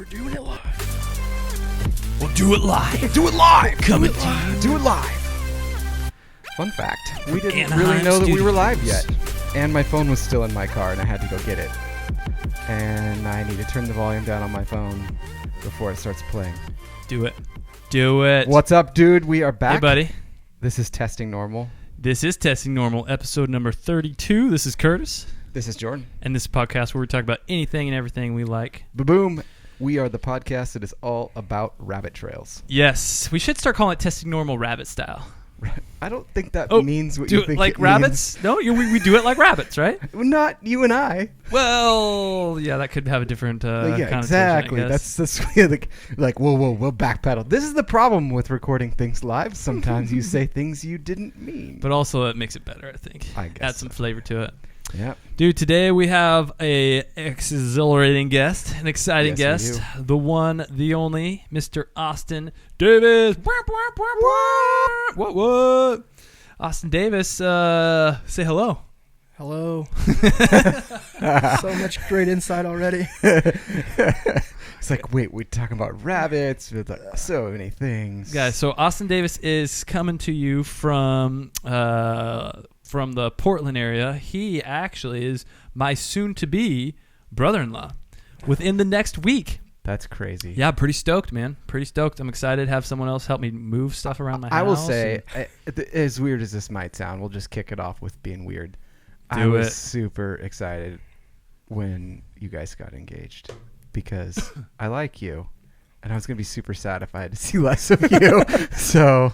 We're doing it live. We'll do it live. Do it live. Coming to you. Do it live. Fun fact, we didn't Anaheim really know that we were Studios. live yet. And my phone was still in my car, and I had to go get it. And I need to turn the volume down on my phone before it starts playing. Do it. Do it. What's up, dude? We are back. Hey, buddy. This is Testing Normal. This is Testing Normal, episode number 32. This is Curtis. This is Jordan. And this is a podcast where we talk about anything and everything we like. Ba-boom. We are the podcast that is all about rabbit trails. Yes. We should start calling it Testing Normal Rabbit Style. I don't think that Oh, means what do you it think like it rabbits? means. No, we do it like rabbits, right? Not you and I. Well, yeah, that could have a different Yeah, connotation, exactly. I guess. That's like whoa, we'll backpedal. This is the problem with recording things live. Sometimes you say things you didn't mean. But also it makes it better, I think. I guess Add some flavor to it. Yeah. Dude, today we have a exhilarating guest, an exciting Yes, we guest, the one, the only, Mr. Austin Davis. What? Austin Davis, say hello. Hello. So much great insight already. It's like, wait, we're talking about rabbits with like so many things. Guys, so Austin Davis is coming to you from the Portland area. He actually is my soon-to-be brother-in-law within the next week. That's crazy. Yeah, pretty stoked, man. Pretty stoked. I'm excited to have someone else help me move stuff around my house. I will say, as weird as this might sound, we'll just kick it off with being weird. I Do was it. super excited when you guys got engaged because I like you, and I was gonna be super sad if I had to see less of you. So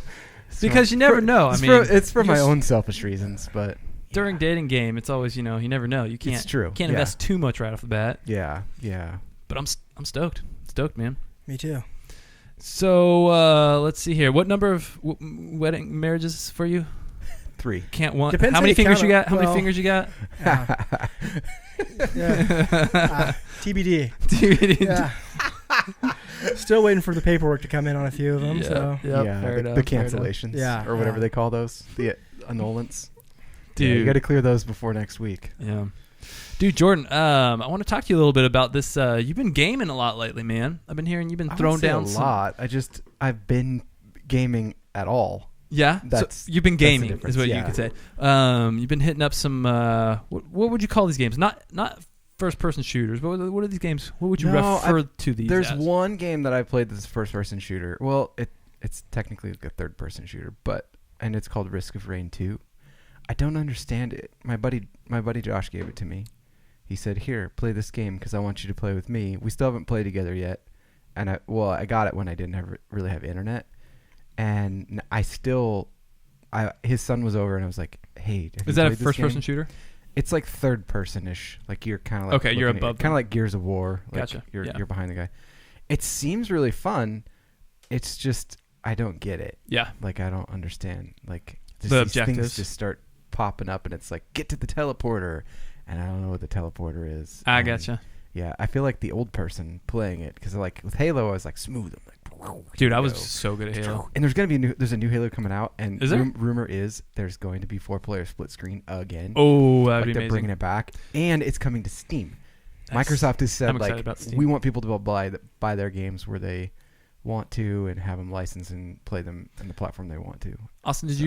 because you never know. It's for my just- own selfish reasons, but During dating game, it's always, you never know. You can't. It's true. Can't Yeah. invest too much right off the bat. yeah. But I'm stoked. Stoked, man. Me too. So let's see here. What number of wedding marriages for you? 3. Can't one. Depends How how many you fingers count you it. got? How many Well- fingers you got? Yeah. TBD. Yeah. Still waiting for the paperwork to come in on a few of them. So Yep, yeah, fair the enough, fair enough. cancellations, Yeah, or whatever yeah. they call those, the annulments. Dude. Yeah, you got to clear those before next week. Yeah. Dude, Jordan, I want to talk to you a little bit about this. You've been gaming a lot lately, man. I've been hearing you've been throwing down a lot. I've been gaming at all. Yeah, That's- you've been that's the gaming, difference, is what yeah. you could say. You've been hitting up some. What would you call these games? Not first-person shooters. But what are these games? What would you refer to these? There's as? one game that I've played that's a first-person shooter. Well, it's technically like a third-person shooter, and it's called Risk of Rain 2. I don't understand it. My buddy Josh gave it to me. He said, "Here, play this game because I want you to play with me." We still haven't played together yet, and I got it when I didn't really have internet, and his son was over, and I was like, "Hey, have Is you that a played this first-person game?" shooter? It's like third-person-ish. Like you're kind of like Okay, you're above kind of like Gears of War. Like Gotcha, You're yeah. you're behind the guy. It seems really fun. It's just I don't get it. Yeah. Like I don't understand. Like just The these objectives. things just start popping up, and it's like get to the teleporter, and I don't know what the teleporter is. I And, gotcha. Yeah, I feel like the old person playing it because like with Halo, I was like smooth. I'm like, Dude, I here was we go. so good at Halo. And there's a new Halo coming out, and Is there? rumor is there's going to be 4-player split screen again. Oh, that'd Like be they're amazing. bringing it back, and it's coming to Steam. That's- Microsoft has said I'm excited like about Steam. we want people to buy their games where they want to and have them licensed and play them in the platform they want to. Austin, did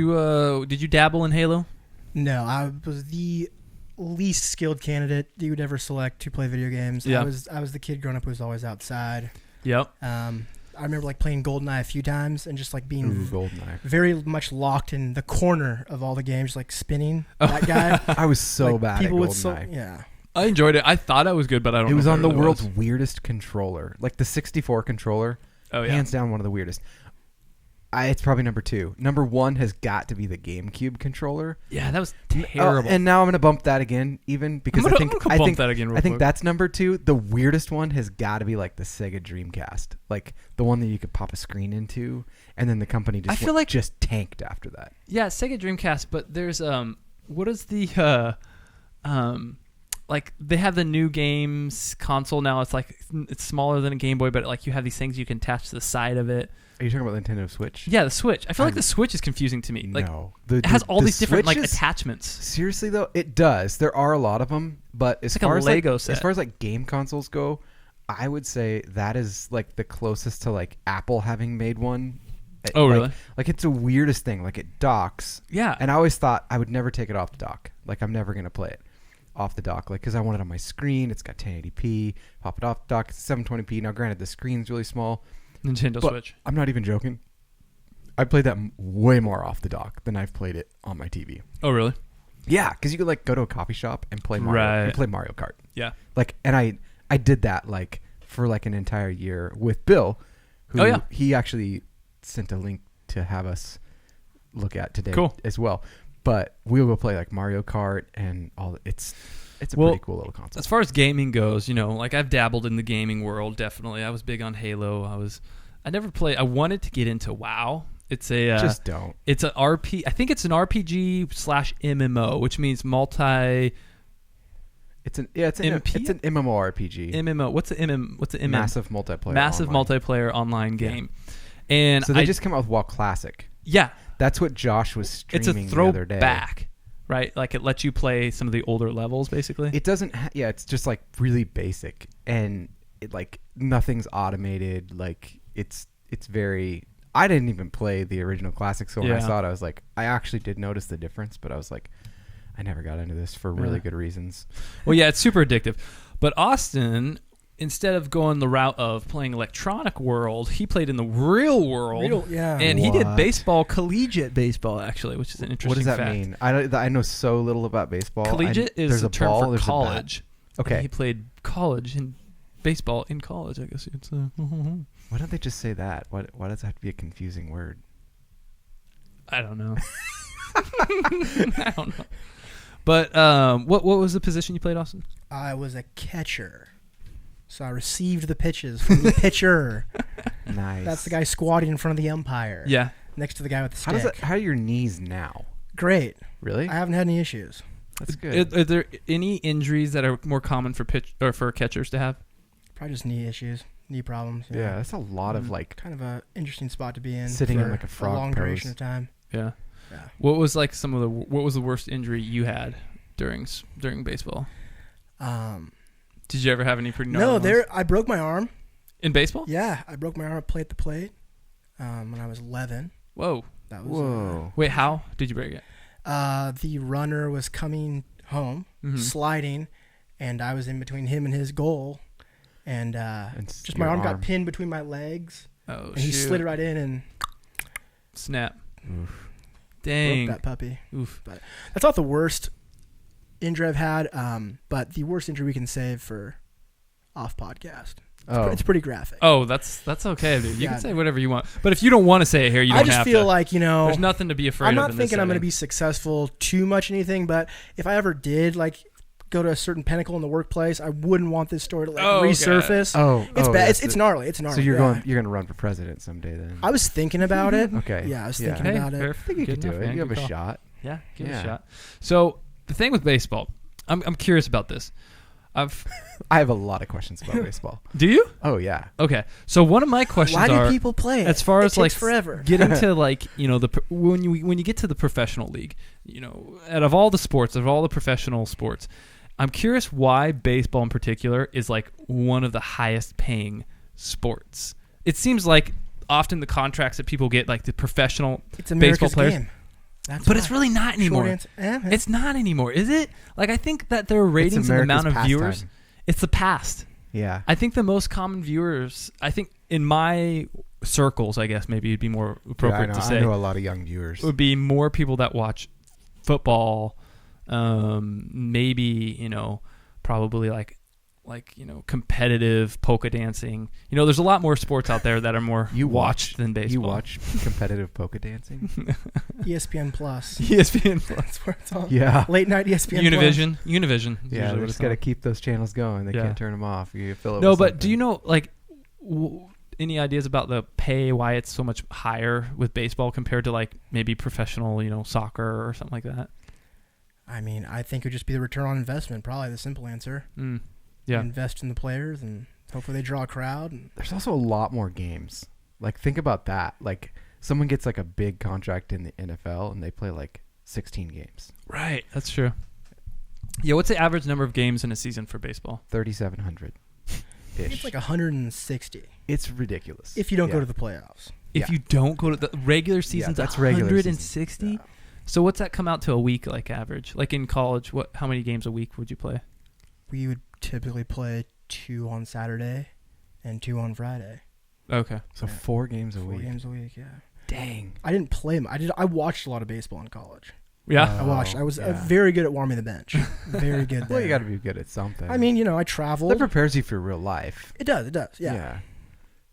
you dabble in Halo? no, I was the least skilled candidate you would ever select to play video games. Yeah. I was the kid growing up who was always outside. Yep. I remember like playing GoldenEye a few times and just like being GoldenEye. very much locked in the corner of all the games, like spinning that guy. I was so Like, bad at people would GoldenEye. yeah. I enjoyed it. I thought I was good, but I don't know. It was if I on the really world's was. weirdest controller, like the 64 controller. Oh, yeah. Hands down, one of the weirdest. It's probably number 2. Number 1 has got to be the GameCube controller. Yeah, that was Oh, terrible. and now I'm gonna bump that again, even because I'm I gonna think bump that again real I think quick. that's number 2. The weirdest one has got to be like the Sega Dreamcast, like the one that you could pop a screen into, and then the company just I feel like- just tanked after that. Yeah, Sega Dreamcast, but there's what is the like they have the new games console now. It's like it's smaller than a Game Boy, but like you have these things you can attach to the side of it. Are you talking about Nintendo Switch? Yeah, the Switch. I feel like the Switch is confusing to me. Like No, it has all the these different like Switches- attachments. Seriously though, it does. There are a lot of them, but as It's like far a as Lego like, set. as far as like game consoles go, I would say that is like the closest to like Apple having made one. Oh, Like- really? Like it's the weirdest thing. Like it docks. Yeah. And I always thought I would never take it off the dock. Like I'm never gonna play it off the dock. Like because I want it on my screen. It's got 1080p. Pop it off the dock. It's 720p. Now, granted, the screen's really small. Nintendo But Switch. I'm not even joking. I played that way more off the dock than I've played it on my TV. Oh, really? Yeah, because you could like go to a coffee shop and play Mario, Right. and play Mario Kart. Yeah. Like, and I did that like for like an entire year with Bill, who Oh, yeah. he actually sent a link to have us look at today Cool. as well. But we'll go play like Mario Kart and all. It's a Well, pretty cool little console. As far as gaming goes, like I've dabbled in the gaming world. Definitely, I was big on Halo. I never played. I wanted to get into WoW. It's a Just don't. It's an RP. I think it's an RPG/MMO, which means multi It's an MP? it's an MMORPG. MMO. What's the Massive multiplayer. massive online. multiplayer online game? And So they just came out with WoW Classic. yeah, That's what Josh was it's a streaming the other day. throwback, right? Like it lets you play some of the older levels, basically. It doesn't. It's just like really basic, and it like nothing's automated. Like it's very. I didn't even play the original Classic, so when I Yeah. saw it, I was like, I actually did notice the difference, but I was like, I never got into this for really Yeah. good reasons. Well, yeah, it's super addictive. But Austin, instead of going the route of playing Electronic World, he played in the real world. Yeah. And he did What? baseball, collegiate baseball, actually, which is an interesting What does that fact. mean? I know so little about baseball. Collegiate is there's a a term ball, for there's a bat. college. Okay. And he played college in baseball in college, I guess you'd say. Why don't they just say that? Why does that have to be a confusing word? I don't know. I don't know. But what was the position you played, Austin? I was a catcher. So I received the pitches from the pitcher. Nice. That's the guy squatting in front of the umpire. Yeah. Next to the guy with the How stick. does that? How are your knees now? Great. Really? I haven't had any issues. That's good. Are there any injuries that are more common for pitch or for catchers to have? Probably just knee issues, knee problems. you Yeah, know. that's a lot of Mhm. like. Kind of a interesting spot to be in. Sitting in for like a frog long pose. duration of time. Yeah. Yeah. What was like what was the worst injury you had during baseball? Did you ever have any pretty gnarly ones? I broke my arm. In baseball? Yeah, I broke my arm at play at the plate when I was 11. Whoa. That was Whoa. Wait, how did you break it? the runner was coming home, Mhm. sliding, and I was in between him and his goal, and just my your arm got pinned between my legs, Oh, and he slid it right in and Snap. Oof. Dang. broke that puppy. Oof. That's not the worst injury I've had, but the worst injury we can save for off podcast. It's pretty graphic. Oh, that's okay, dude. You Yeah. can say whatever you want. But if you don't want to say it here, you don't I just have feel to. like, There's nothing to be afraid I'm of. not in thinking this I'm going to setting. be successful too much in anything, but if I ever did like go to a certain pinnacle in the workplace, I wouldn't want this story to like Oh, okay. resurface. It's It's bad. that's It's gnarly. It's gnarly. So you're yeah. going to run for president someday then? I was thinking about it. Okay. Yeah, I was Yeah. thinking Hey, about it. fair. I think you Good could do enough, it. man. You have Good a call. shot. Yeah, give it a Yeah. shot. So the thing with baseball, I'm curious about this. I have a lot of questions about baseball. Do you? Oh yeah. Okay. So one of my questions Why are do people play it? as far It as like takes forever. getting to like when you get to the professional league, out of all the sports, of all the professional sports, I'm curious why baseball in particular is like one of the highest paying sports. It seems like often the contracts that people get, like the professional It's America's baseball players, game. That's but why. it's really not anymore. Short answer. It's not anymore, is it? Like I think that their ratings and the amount of viewers, it's the past. Yeah. I think the most common viewers, I think in my circles, I guess maybe it'd be more appropriate to I say, know a lot of young viewers. would be more people that watch football, maybe, probably like competitive polka dancing. There's a lot more sports out there that are more watched than baseball. You watch competitive polka dancing? ESPN Plus. ESPN Plus. That's where it's on. Yeah. Late night ESPN Univision. Univision. is Yeah, usually they what just it's got to on. keep those channels going. They Yeah. can't turn them off. You fill it No, with but something. do you know, like, any ideas about the pay, why it's so much higher with baseball compared to, like, maybe professional, soccer or something like that? I mean, I think it would just be the return on investment. Probably the simple answer. Yeah. Invest in the players and hopefully they draw a crowd. And There's also a lot more games. Like, think about that. Like, someone gets, like, a big contract in the NFL, and they play, like, 16 games. Right. That's true. Yeah, what's the average number of games in a season for baseball? 3,700. It's like 160 It's ridiculous. if you don't go to the playoffs. If you don't go to the regular season's that's regular 160. Yeah. So what's that come out to a week, like average? Like in college, how many games a week would you play? We would typically play 2 on Saturday and 2 on Friday. Okay. So 4 games a 4 week. games a week, yeah. Dang. I didn't play. I watched a lot of baseball in college. Yeah. I watched. I was yeah. very good at warming the bench. Very good. Well, you there. got to be good at something. I mean, I traveled. that prepares you for real life. It does. Yeah.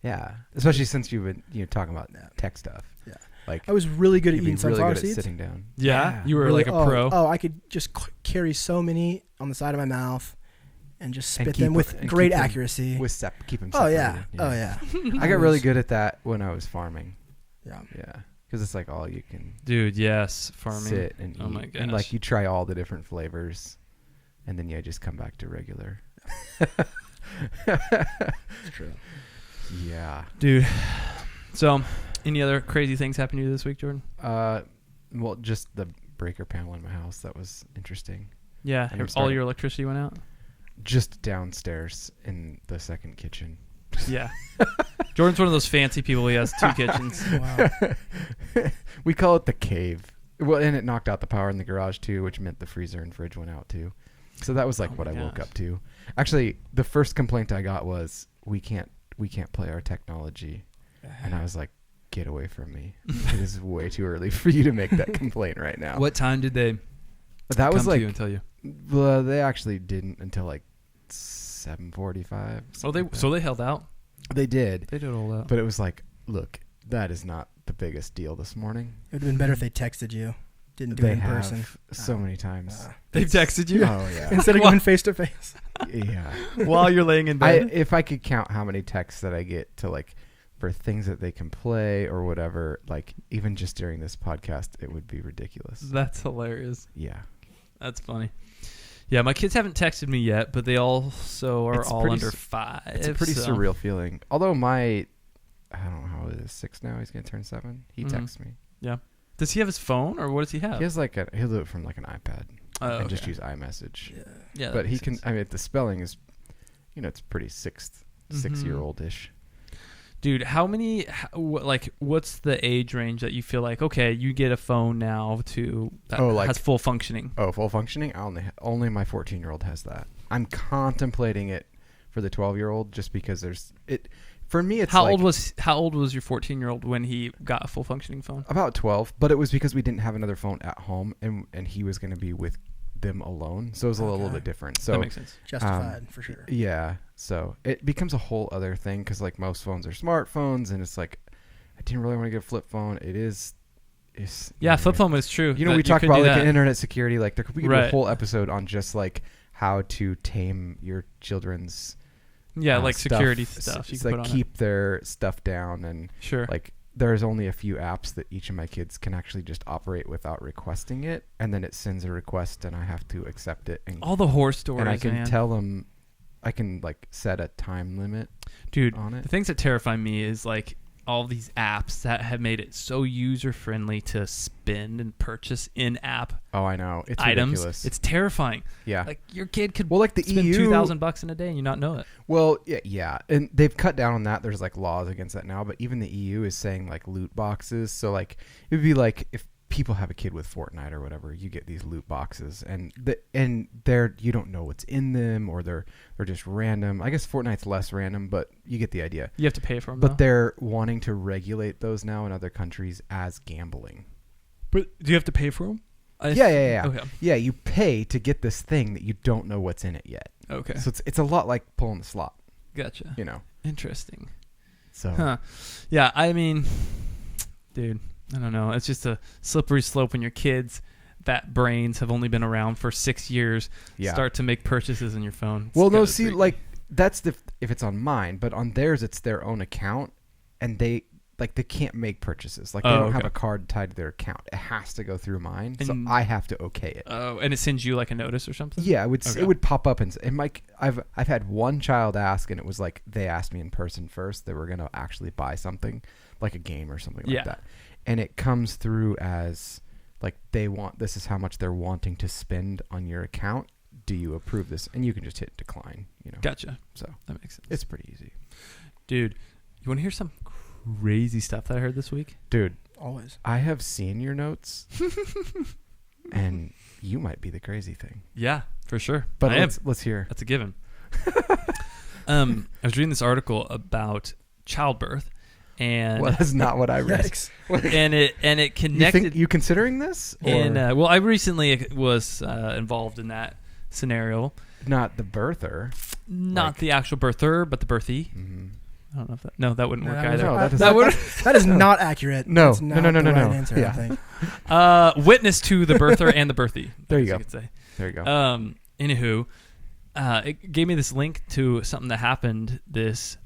Yeah. Especially since you've been talking about tech stuff. Yeah. Like I was really good at you'd be eating really sunflower good at seeds. sitting down. Yeah. You were Really- like a pro. Oh, I could just carry so many on the side of my mouth and just And spit keep them with and great keep them accuracy. Keep them Oh separated. yeah. Oh yeah. I got really good at that when I was farming. Yeah. Yeah. Because it's like all you can Dude, yes. Farming. sit and eat. Oh my And gosh. like you try all the different flavors and then you just come back to regular. It's true. Yeah. Dude. So, any other crazy things happened to you this week, Jordan? Well, just the breaker panel in my house. That was interesting. Yeah. And I'm All starting- your electricity went out? Just downstairs in the second kitchen. Yeah. Jordan's one of those fancy people. He has 2 kitchens. Wow. We call it the cave. Well, and it knocked out the power in the garage too, which meant the freezer and fridge went out too. So that was like Oh what my I woke gosh. up to. Actually, the first complaint I got was we can't play our technology, and I was like, get away from me. It is way too early for you to make that complaint right now. What time did they That was come to like you and tell you? well, they actually didn't until like 7:45. Oh, they held out. They did, They did all that. but it was like, look, that is not the biggest deal this morning. It would have been better if they texted you. Didn't do They it in have person. so many times. They texted you Oh yeah, Instead of going face to face. yeah. while you're laying in bed. If I could count how many texts that I get to like for things that they can play or whatever, like even just during this podcast, it would be ridiculous. That's hilarious. Yeah. That's funny. Yeah, my kids haven't texted me yet, but they also are It's all pretty under s- 5. It's a pretty so- surreal feeling. Although I don't know how old he is, 6 now. He's going to turn 7. He Mhm. texts me. Does he have his phone, or what does he have? He has like he'll do it from like an iPad Oh, and just okay. use iMessage. Yeah. Yeah, that But he makes can, sense. I mean, the spelling is, it's pretty 6-year-old-ish. Dude, what's the age range that you feel like, okay, you get a phone now that has full functioning? Oh, full functioning? Only my 14-year-old has that. I'm contemplating it for the 12-year-old just because for me it's How like old was your 14-year-old when he got a full functioning phone? about 12, but it was because we didn't have another phone at home and he was going to be with them alone. So it was a little Okay. bit different. That So makes sense. Justified for sure. yeah, so it becomes a whole other thing cuz like most phones are smartphones and it's like I didn't really want to get a flip phone. It's Yeah, flip phone is true. You know, that we you talked could about do like that. internet security. Like we could do a Right. whole episode on just like how to tame your children's like security stuff. stuff. You It's can like put on keep their stuff down and it. Sure. like there's only a few apps that each of my kids can actually just operate without requesting it, and then it sends a request and I have to accept it and all the horror stories, and I can man. tell them I can like set a time limit Dude, on it. the things that terrify me is like all these apps that have made it so user friendly to spend and purchase in-app Oh, I know. It's items. ridiculous. It's terrifying. yeah. Like your kid could Well, like the spend EU $2,000 in a day and you not know it. Well, yeah, and they've cut down on that. There's like laws against that now, but even the EU is saying like loot boxes. So like it would be like if people have a kid with Fortnite or whatever, you get these loot boxes, and they're you don't know what's in them, or they're just random. I guess Fortnite's less random, but you get the idea. You have to pay for them. But they're wanting to regulate those now in other countries as gambling. But do you have to pay for them? Yeah. Okay. Yeah, you pay to get this thing that you don't know what's in it yet. Okay. So it's a lot like pulling the slot, Gotcha. you know. Interesting. So Huh. Yeah, I mean, dude, I don't know. It's just a slippery slope when your kids that brains have only been around for 6 years yeah. start to make purchases in your phone. It's Well, no, kinda see, freaky. like that's if it's on mine, but on theirs it's their own account, and they can't make purchases. Like they don't have okay. a card tied to their account. It has to go through mine, so And- I have to okay it. Oh, and it sends you like a notice or something? Yeah, Okay. it would pop up and Mike, I've had one child ask, and it was like they asked me in person first. They were gonna actually buy something, like a game or something Yeah. like that, and it comes through as like this is how much they're wanting to spend on your account. do you approve this? And you can just hit decline, Gotcha. So That makes sense. it's pretty easy. Dude, you want to hear some crazy stuff that I heard this week? Dude, Always. I have seen your notes, and you might be the crazy thing. Yeah, for sure. But I am. let's hear. That's a given. I was reading this article about childbirth, and Well, that's not what I read. Yikes. and it connected. You considering this? Or Well, I recently was involved in that scenario. not the birther? Not Like- the actual birther, but the birthee. Mm-hmm. I don't know if that. No, that wouldn't work that either. No, that that is not accurate. No. That's No, not no, the no, right no. answer, Yeah. I think. Witness to the birther and the birthee. There you I go. could say. There you go. Anywho, it gave me this link to something that happened this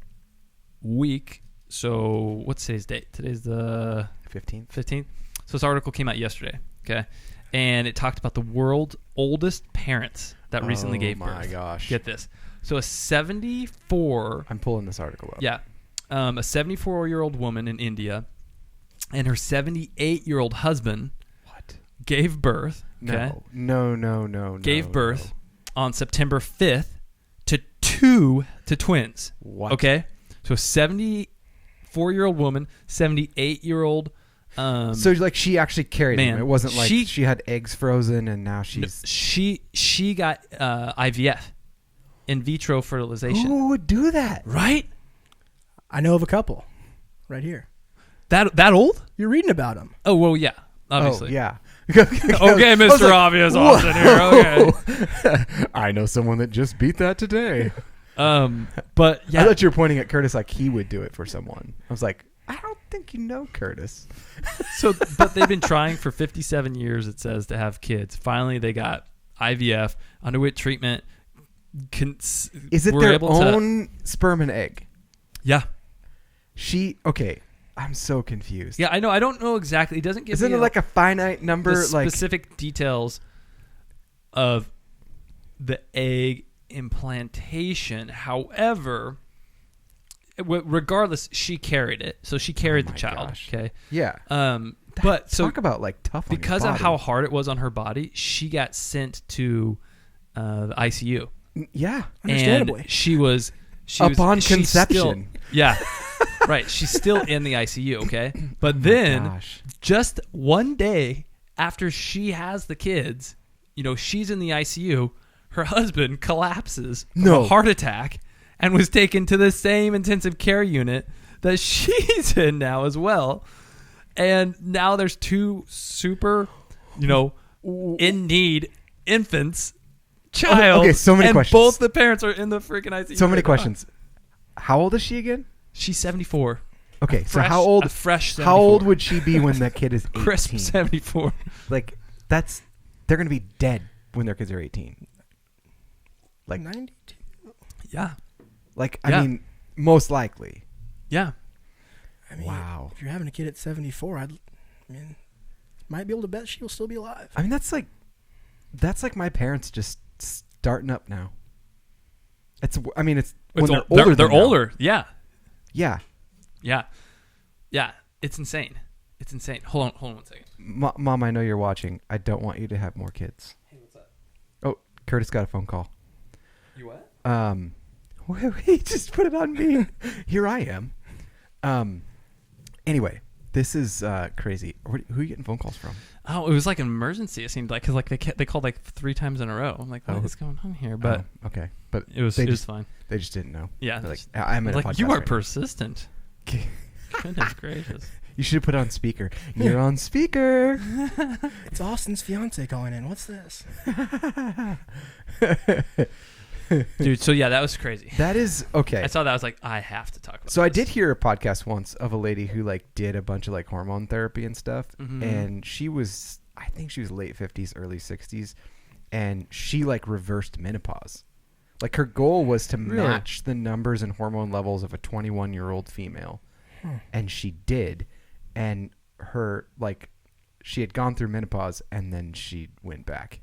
week. So what's today's date? Today's the 15th. 15th. So this article came out yesterday. Okay, and it talked about the world's oldest parents that recently gave birth. Oh my gosh. Get this. So a 74. I'm pulling this article up. Yeah. A 74-year-old woman in India and her 78-year-old husband What? gave birth. Okay. No. Gave birth on September 5th to twins. What? Okay. So 74-year-old woman, 78-year-old. So like she actually carried man, him. It wasn't like she- she had eggs frozen and now she's. she got IVF, in vitro fertilization. Who would do that? Right? I know of a couple right here. That old? You're reading about them. Oh well, yeah. Obviously. Oh, yeah. Okay, I was Mr. like, Obvious Austin here. Okay. I know someone that just beat that today. But yeah. I thought you were pointing at Curtis like he would do it for someone. I was like, I don't think you know Curtis. But they've been trying for 57 years, it says, to have kids. Finally, they got IVF, underwent treatment. Is it were their able to- own sperm and egg? Yeah. Okay. I'm so confused. Yeah, I know. I don't know exactly. It doesn't give Isn't me it like a finite number? the Like specific details of the egg implantation. However, regardless, she carried it. So she carried the my child. gosh. Okay. yeah. But so Talk about like tough on your because of body. how hard it was on her body, she got sent to the ICU. Yeah. Understandably. And she was Upon she's conception. Still, yeah. Right. She's still in the ICU, okay? But Oh my then gosh. just one day after she has the kids, she's in the ICU, her husband collapses from No. a heart attack and was taken to the same intensive care unit that she's in now as well. And now there's two super, in need infants, child. Okay, so many and questions. both the parents are in the freaking ICU. So many right now. questions. How old is she again? She's 74. Okay, so Fresh- how old? a fresh 74. How old would she be when that kid is 18? Crisp 74. Like they're gonna be dead when their kids are 18. Like 92. Yeah. I Yeah. mean, most likely. Yeah. I mean, Wow. if you're having a kid at 74, might be able to bet she'll still be alive. I mean, that's like my parents just starting up now. It's when they're older. They're than now. older. Yeah. Yeah. Yeah. Yeah. It's insane. It's insane. Hold on 1 second. Mom, I know you're watching. I don't want you to have more kids. Hey, what's up? Oh, Curtis got a phone call. You what? He just put it on me. Here I am. Anyway, this is crazy. Who are you getting phone calls from? Oh, it was like an emergency. It seemed like because they called like 3 times in a row. I'm like, what is going on here? But okay, but it was fine. they just didn't know. Yeah. They're like, I'm in a Like podcast you are right now." persistent. Goodness gracious. You should put it on speaker. You're on speaker. It's Austin's fiance calling in. What's this? Dude, so yeah, that was crazy. That is okay. I saw that. I was like, I have to talk about So I this. did hear a podcast once of a lady who did a bunch of hormone therapy and stuff, Mhm. and I think she was late 50s, early 60s, and she reversed menopause. Her goal was to Really? match the numbers and hormone levels of a 21-year-old female, and she did, and her she had gone through menopause and then she went back,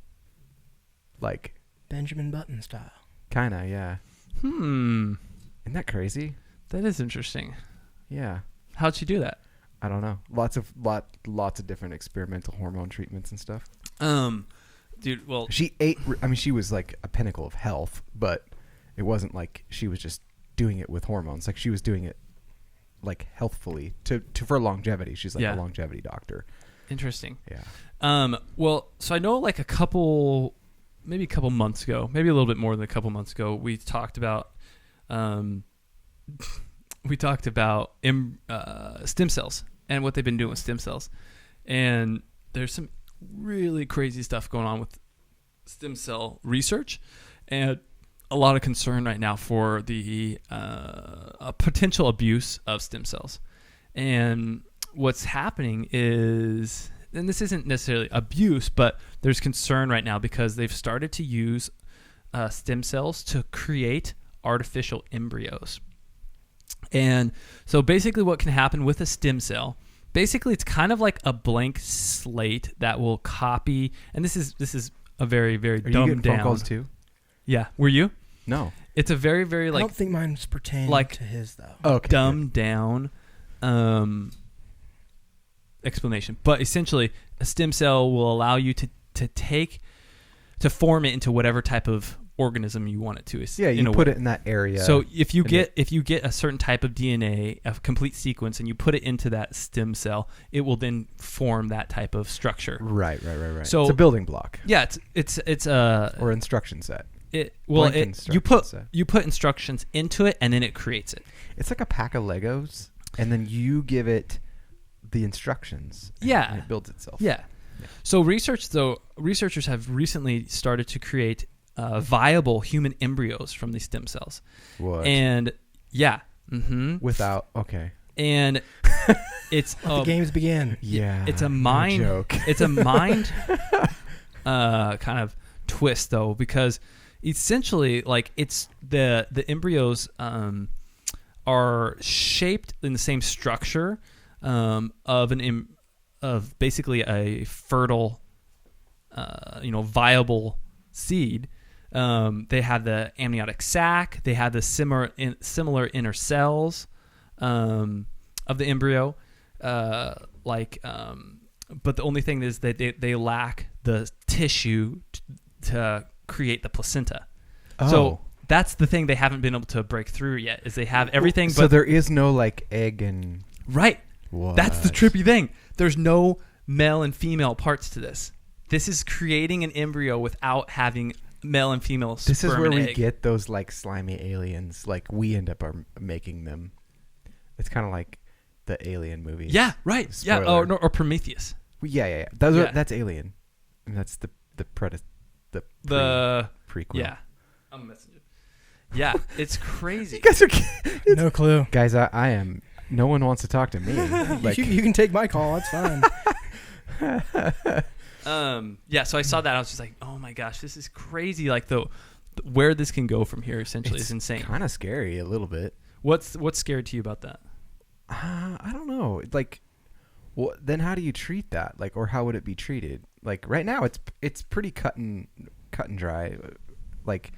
Benjamin Button style. kinda, yeah. Isn't that crazy? That is interesting. Yeah. How'd she do that? I don't know. Lots of different experimental hormone treatments and stuff. dude. Well, She ate. I mean, she was like a pinnacle of health, but it wasn't like she was just doing it with hormones. Like she was doing it like healthfully to for longevity. She's like Yeah. a longevity doctor. interesting. Yeah. Well, so I know like maybe a couple months ago, maybe a little bit more than a couple months ago, we talked about stem cells and what they've been doing with stem cells. And there's some really crazy stuff going on with stem cell research and a lot of concern right now for the potential abuse of stem cells. And what's happening is, and this isn't necessarily abuse, but there's concern right now because they've started to use stem cells to create artificial embryos. And so basically what can happen with a stem cell, basically it's kind of like a blank slate that will copy, and this is a very, very Are you dumbed getting down. phone calls too? Yeah. Were you? No. It's a very, very I like don't think mine's pertaining like- to his though. Okay. dumbed down explanation. But essentially a stem cell will allow you to form it into whatever type of organism you want it to. Yeah, you put it in that area. So if you and get a certain type of DNA, a complete sequence, and you put it into that stem cell, it will then form that type of structure. Right. So- it's a building block Yeah, it's a or instruction set. you instruction put set. you put instructions into it and then it creates it. It's like a pack of Legos, and then you give it the instructions. Yeah. and it builds itself. Yeah. So researchers have recently started to create viable human embryos from these stem cells. What? And yeah. Mm-hmm. Without And it's Let the games begin. yeah, it's a no mind joke. it's a mind kind of twist though, because essentially like it's the embryos are shaped in the same structure of basically a fertile viable seed. They have the amniotic sac, they have the similar inner cells of the embryo, but the only thing is that they lack the tissue to create the placenta. Oh. So that's the thing they haven't been able to break through yet, is they have everything. So but there is no like egg and right. what? That's the trippy thing. There's no male and female parts to this. This is creating an embryo without having male and female sperm. This is where and we egg. get those like slimy aliens. Like we end up making them. It's kind of like the Alien movies. Yeah, right. Spoiler. Yeah, or Prometheus. Yeah. Yeah. That's Alien, and that's the The prequel. yeah. I'm a messenger. Yeah, it's crazy. You guys are No clue. guys. I am. No one wants to talk to me. Like you can take my call. That's fine. Yeah, so I saw that. I was just like, oh my gosh, this is crazy. Like where this can go from here essentially is insane. Kind of scary a little bit. What's scary to you about that? I don't know. Like, then how do you treat that? Like, or how would it be treated? Like right now, it's pretty cut and dry. Like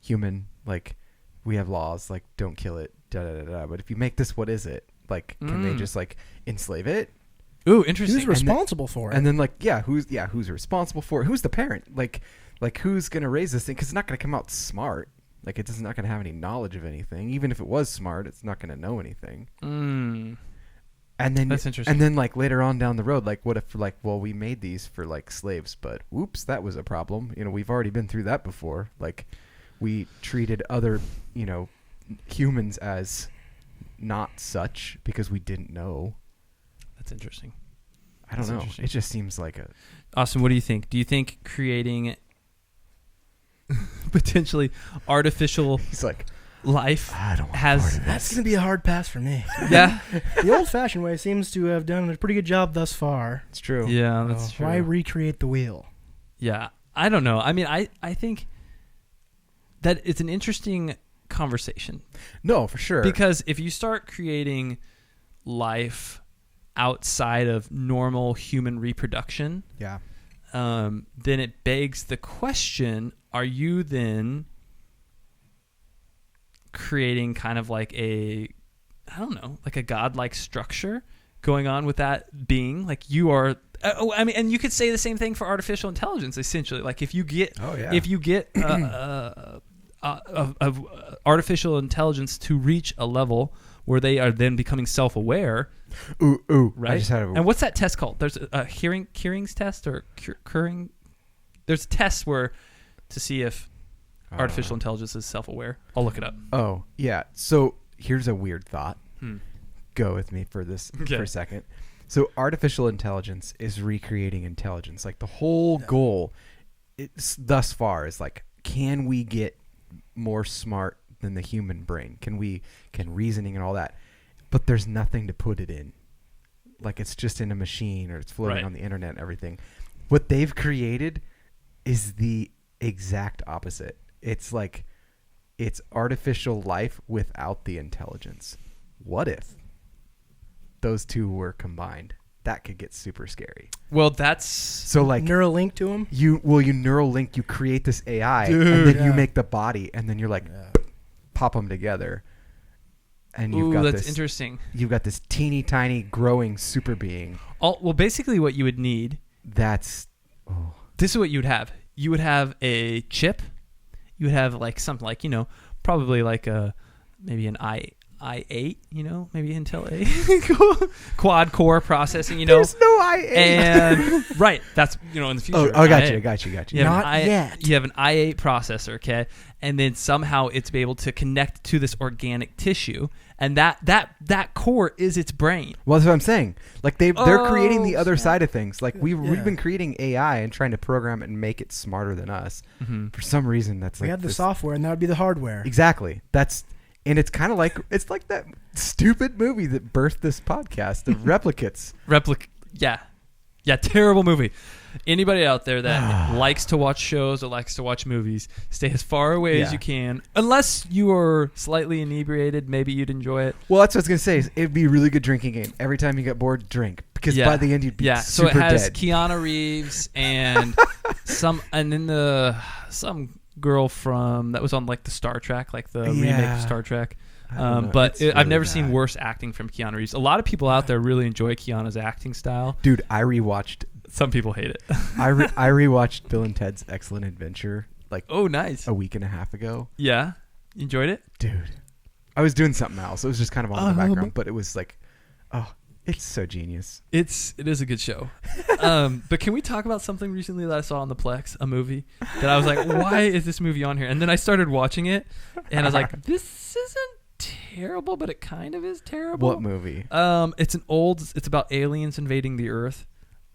human. Like we have laws. Like don't kill it. Da da da da. But if you make this, what is it? Like, can they just like enslave it? Ooh, interesting. Who's responsible for it? And then like, who's responsible for it? Who's the parent? Like who's gonna raise this thing? Because it's not gonna come out smart. Like it's not gonna have any knowledge of anything. Even if it was smart, it's not gonna know anything. And then That's interesting. And then like later on down the road, like what if like, well, we made these for like slaves, but whoops, that was a problem. We've already been through that before. Like we treated other humans as not such because we didn't know. That's interesting. I don't know. Interesting. It just seems like a Austin, what do you think? Do you think creating potentially artificial he's like, life I don't want has part of That's this. going to be a hard pass for me. yeah The old-fashioned way seems to have done a pretty good job thus far. It's true. yeah that's true. Why recreate the wheel? Yeah, I don't know. I mean, I think that it's an interesting conversation No, for sure. because if you start creating life outside of normal human reproduction, yeah. then it begs the question: are you then creating kind of like like a godlike structure going on with that being? Like you are I mean, and you could say the same thing for artificial intelligence. Essentially, like if you get artificial intelligence to reach a level where they are then becoming self-aware. Ooh! Right. I just had and what's that test called? There's a Curing's test or Curing. There's a test where to see if artificial intelligence is self-aware. I'll look it up. Oh yeah. So here's a weird thought. Go with me for this Okay. for a second. So artificial intelligence is recreating intelligence. Like the whole goal, thus far is like, can we get more smart than the human brain? Can reasoning and all that? But there's nothing to put it in. Like it's just in a machine or it's floating on the internet and everything. What they've created is the exact opposite. It's like it's artificial life without the intelligence. What if those two were combined? That could get super scary. Well, that's so like Neuralink to them. You Neuralink, you create this AI, and then you make the body, and then you're like, pop them together, and you've got that's this interesting. You've got this teeny tiny growing super being. Well, basically, what you would need. This is what you would have. You would have a chip. You would have like something like probably like maybe an i8, maybe Intel A, quad core processing, There's no i8. And right, that's in the future. Oh, I got you. Not yet. You have an i8 processor, okay, and then somehow it's able to connect to this organic tissue, and that core is its brain. Well, that's what I'm saying. Like they're creating the other side of things. Like we've been creating AI and trying to program it and make it smarter than us. Mm-hmm. For some reason, we have the software, and that would be the hardware. Exactly. And it's kind of like that stupid movie that birthed this podcast, the Replicates. Yeah, terrible movie. Anybody out there that likes to watch shows or likes to watch movies, stay as far away as you can. Unless you are slightly inebriated, maybe you'd enjoy it. Well, that's what I was going to say. It'd be a really good drinking game. Every time you get bored, drink. Because by the end, you'd be super dead. So it has Keanu Reeves and some girl from that was on like the Star Trek, like the remake of Star Trek. But really I've never seen worse acting from Keanu Reeves. A lot of people out there really enjoy Keanu's acting style. Dude, I rewatched. Some people hate it. I rewatched Bill and Ted's Excellent Adventure nice a week and a half ago. Yeah, you enjoyed it, dude. I was doing something else. It was just kind of on the background, but it was like, it's so genius. It is a good show. But can we talk about something recently that I saw on the Plex, a movie that I was like, why is this movie on here? And then I started watching it, and I was like, this isn't terrible, but it kind of is terrible. What movie? It's about aliens invading the Earth.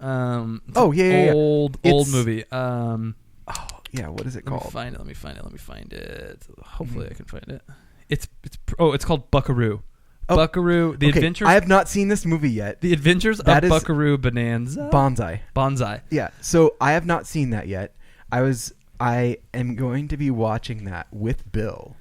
Old movie. What is it called? Let me find it. Hopefully I can find it. It's called Buckaroo. Buckaroo, The Adventures. I have not seen this movie yet. The Adventures of Buckaroo Bonanza. Bonsai. Yeah. So I have not seen that yet. I am going to be watching that with Bill.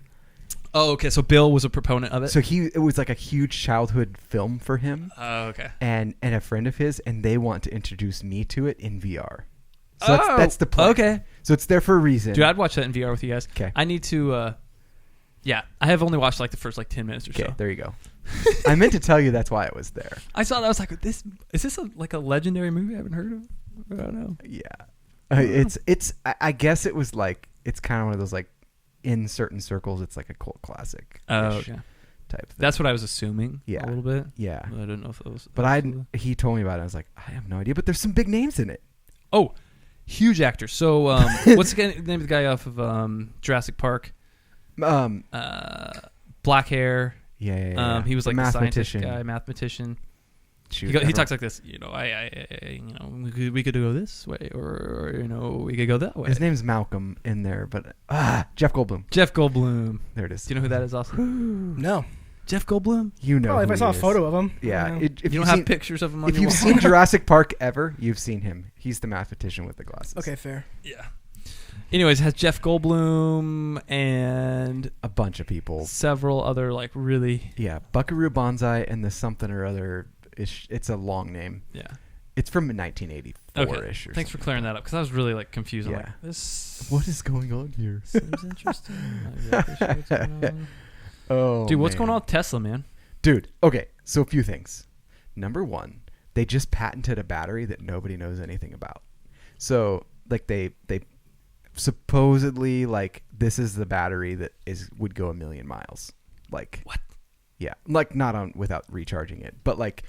Oh, okay. So Bill was a proponent of it. So it was like a huge childhood film for him. Oh, okay. And a friend of his, and they want to introduce me to it in VR. So that's the plan. Okay. So it's there for a reason. Dude, I'd watch that in VR with you guys. Okay. I need to. I have only watched like the first 10 minutes or so. Okay, there you go. I meant to tell you that's why it was there. I saw that. I was like, is this a legendary movie I haven't heard of? I don't know. Yeah. I guess it was like, it's kind of one of those like, in certain circles, it's like a cult classic. Okay. Type thing. That's what I was assuming. Yeah. A little bit. Yeah. But I didn't know if it was. But he told me about it. I was like, I have no idea. But there's some big names in it. Oh, huge actor. So what's the name of the guy off of Jurassic Park? Black hair. Yeah. He was like a scientist guy, mathematician. He talks like this. We could go this way, or we could go that way. His name's Malcolm in there, but Jeff Goldblum. Jeff Goldblum. There it is. Do you know who that is? Also, no. Jeff Goldblum. If I saw a photo of him. Yeah. If you don't have pictures of him on if your you've wall. seen Jurassic Park ever, you've seen him. He's the mathematician with the glasses. Okay, fair. Yeah. Anyways, it has Jeff Goldblum and a bunch of people. Several other like really. Yeah, Buckaroo Banzai and the something or other. It's a long name. Yeah. It's from 1984-ish. Okay. Thanks for clearing that up because I was really like confused. Yeah. I'm like, this. What is going on here? Seems interesting. Not exactly sure what's going on. Oh, dude, what's going on with Tesla, man? Dude, okay. So a few things. Number one, they just patented a battery that nobody knows anything about. So like they supposedly like this is the battery that would go 1,000,000 miles. Like what? Yeah, like not on without recharging it, but like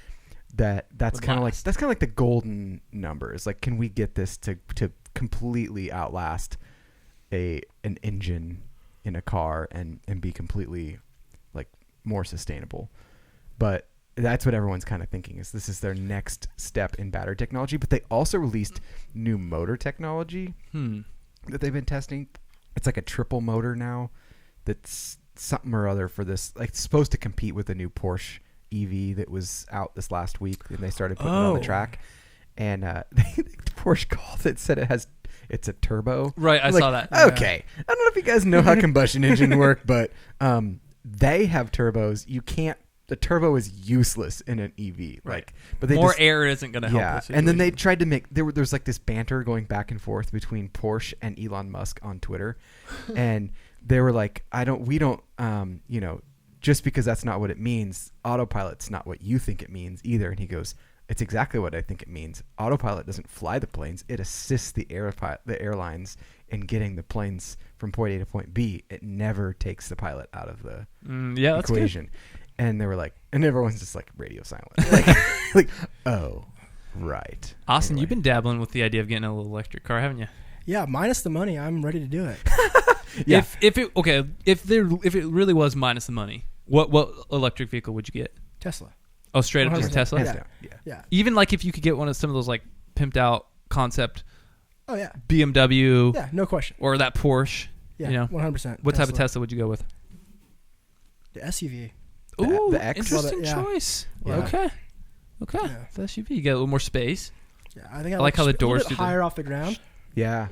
that's kind of like the golden numbers. Like, can we get this to completely outlast an engine in a car and be completely like more sustainable? But that's what everyone's kind of thinking is this is their next step in battery technology. But they also released new motor technology that they've been testing. It's like a triple motor now that's something or other for this. Like, it's supposed to compete with the new Porsche EV that was out this last week, and they started putting it on the track. And Porsche called it, said it's a turbo. Right, I saw that. Okay. I don't know if you guys know how combustion engine work, but they have turbos. You can't. The turbo is useless in an EV. Right. Like, but they more air isn't going to help. Yeah, and then they tried to make there's like this banter going back and forth between Porsche and Elon Musk on Twitter, and they were like, we don't, just because that's not what it means, autopilot's not what you think it means either. And he goes, it's exactly what I think it means. Autopilot doesn't fly the planes; it assists the airlines in getting the planes from point A to point B. It never takes the pilot out of the equation. That's good. And they were like, and everyone's just like radio silent. Like, oh, right. Austin, you've been dabbling with the idea of getting a little electric car, haven't you? Yeah, minus the money, I'm ready to do it. Yeah. If it really was minus the money, what electric vehicle would you get? Tesla. Oh, straight up just Tesla? Yeah. Even like if you could get some of those like pimped out concept. Oh yeah. BMW. Yeah, no question. Or that Porsche. Yeah, 100%. What type of Tesla would you go with? The SUV. Ooh, the X? interesting choice. Yeah. Okay. Yeah. The SUV, you get a little more space. Yeah, I think I like how the doors do higher off the ground. Yeah.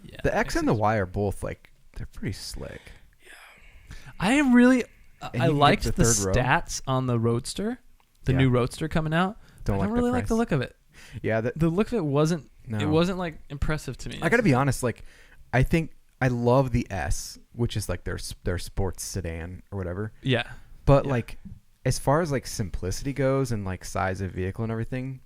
Yeah. The X and the Y are both like they're pretty slick. Yeah. I am really. I liked the row. stats on the Roadster, the new Roadster coming out. I don't really like the look of it. Yeah, the look of it wasn't. No. It wasn't like impressive to me. I gotta be honest. Like, I think I love the S, which is like their sports sedan or whatever. Yeah. But like, as far as like simplicity goes and like size of vehicle and everything,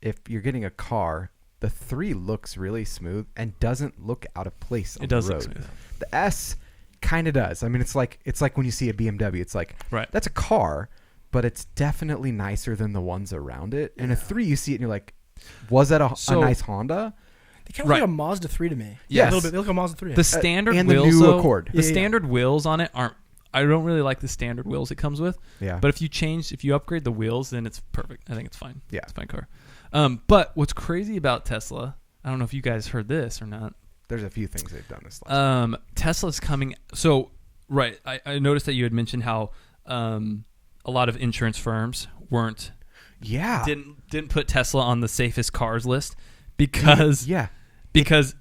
if you're getting a car, the 3 looks really smooth and doesn't look out of place on the road. Look smooth. The S kind of does. I mean, it's like when you see a BMW, it's like that's a car, but it's definitely nicer than the ones around it. And a 3, you see it and you're like, was that a nice Honda? They kind of look like a Mazda 3 to me. Yes. A little bit. They look like a Mazda 3. The standard and wheels, the new Accord. The standard wheels on it aren't. I don't really like the standard wheels it comes with. Yeah. But if you upgrade the wheels, then it's perfect. I think it's fine. Yeah. It's a fine car. But what's crazy about Tesla, I don't know if you guys heard this or not. There's a few things they've done this last week. Tesla's coming. So, right. I noticed that you had mentioned how a lot of insurance firms weren't. Yeah. Didn't put Tesla on the safest cars list because. Yeah. Because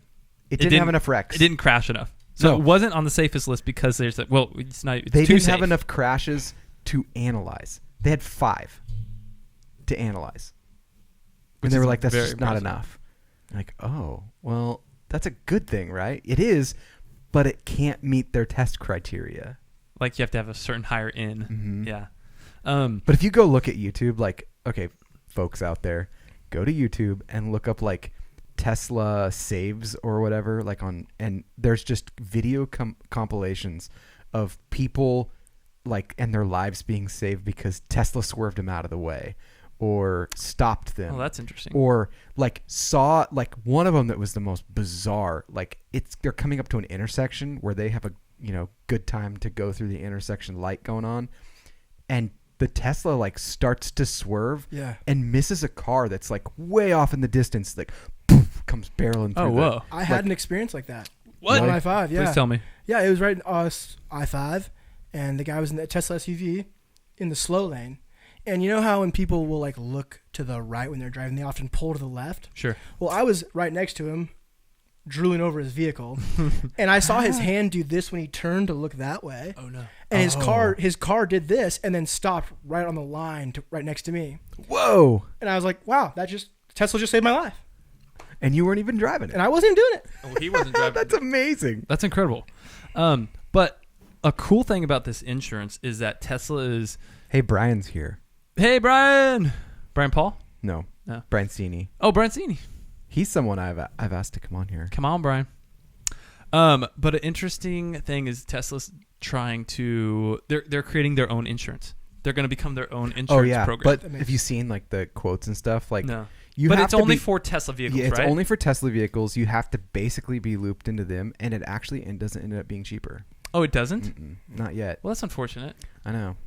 it didn't have enough wrecks. It didn't crash enough. So it wasn't on the safest list because it's not. It's they too didn't safe. have enough crashes to analyze. They had 5 to analyze, and they were like, "That's just not enough." Like, oh, well, that's a good thing, right? It is, but it can't meet their test criteria. Like you have to have a certain higher in. Mm-hmm. Yeah. But if you go look at YouTube, like, okay, folks out there, go to YouTube and look up like Tesla saves or whatever, and there's just video compilations of people like and their lives being saved because Tesla swerved them out of the way or stopped them. Oh, that's interesting. Or like saw like one of them that was the most bizarre. Like they're coming up to an intersection where they have a good time to go through the intersection light going on, and the Tesla like starts to swerve and misses a car that's like way off in the distance, like poof, comes barreling through. Oh, whoa. I had an experience like that. What? On I-5, yeah. Please tell me. Yeah, it was right on I-5, and the guy was in the Tesla SUV in the slow lane. And you know how when people will like look to the right when they're driving, they often pull to the left? Sure. Well, I was right next to him, drooling over his vehicle, and I saw his hand do this when he turned to look that way. Oh, no. And his car did this and then stopped right on the line right next to me. Whoa. And I was like, wow, Tesla just saved my life. And you weren't even driving it. And I wasn't doing it. Oh, he wasn't driving. That's amazing. That's incredible. But a cool thing about this insurance is that Tesla is... Hey, Brian's here. Hey, Brian. Brian Paul? No. No. Brancini. Oh, Brancini. He's someone I've asked to come on here. Come on, Brian. But an interesting thing is Tesla's trying to. They're creating their own insurance. They're going to become their own insurance program. But have you seen like the quotes and stuff? Like, no. You but have it's to only be, for Tesla vehicles, yeah, it's right? only for Tesla vehicles. You have to basically be looped into them, and it actually doesn't end up being cheaper. Oh, it doesn't? Not yet. Well, that's unfortunate. I know.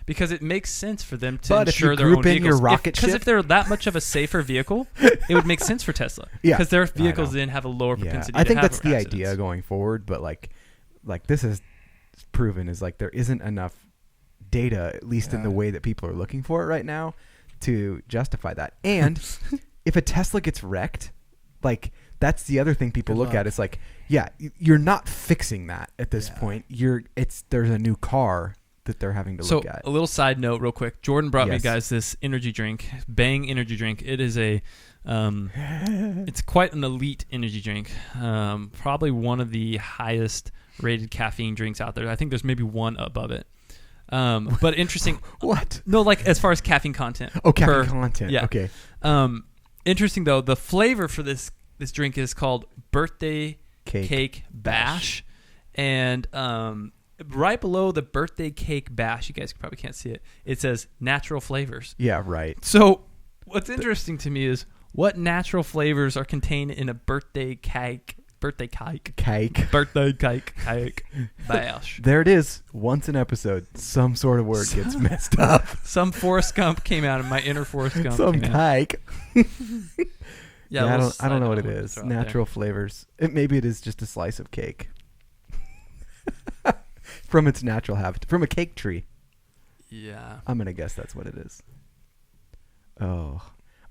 Because it makes sense for them to But insure if you their own group in vehicles. your rocket Because ship- if they're that much of a safer vehicle, it would make sense for Tesla. Yeah. Because their I vehicles know. then have a lower propensity I to think have that's the accidents. idea going forward, but like this is proven is like there isn't enough data, at least in the way that people are looking for it right now, to justify that. And if a Tesla gets wrecked, like that's the other thing people look at. It's like, yeah, you're not fixing that at this point. There's a new car that they're having to look at. So a little side note real quick. Jordan brought me, Yes. guys, this energy drink, Bang energy drink. It is a, it's quite an elite energy drink. Probably one of the highest rated caffeine drinks out there. I think there's maybe one above it. But interesting. What? No, like as far as caffeine content. Oh, caffeine content. Yeah. Okay. Interesting though, the flavor for this drink is called Birthday Cake Bash. And right below the Birthday Cake Bash, you guys probably can't see it, it says natural flavors. Yeah, right. So what's interesting to me is what natural flavors are contained in a birthday cake bash. There it is. Once an episode, some sort of word gets messed up. Some Forrest Gump came out of my inner Forrest Gump. Some came out. cake. Yeah, I don't know what it is. Natural flavors. Maybe it is just a slice of cake. From its natural habitat. From a cake tree. Yeah. I'm going to guess that's what it is. Oh.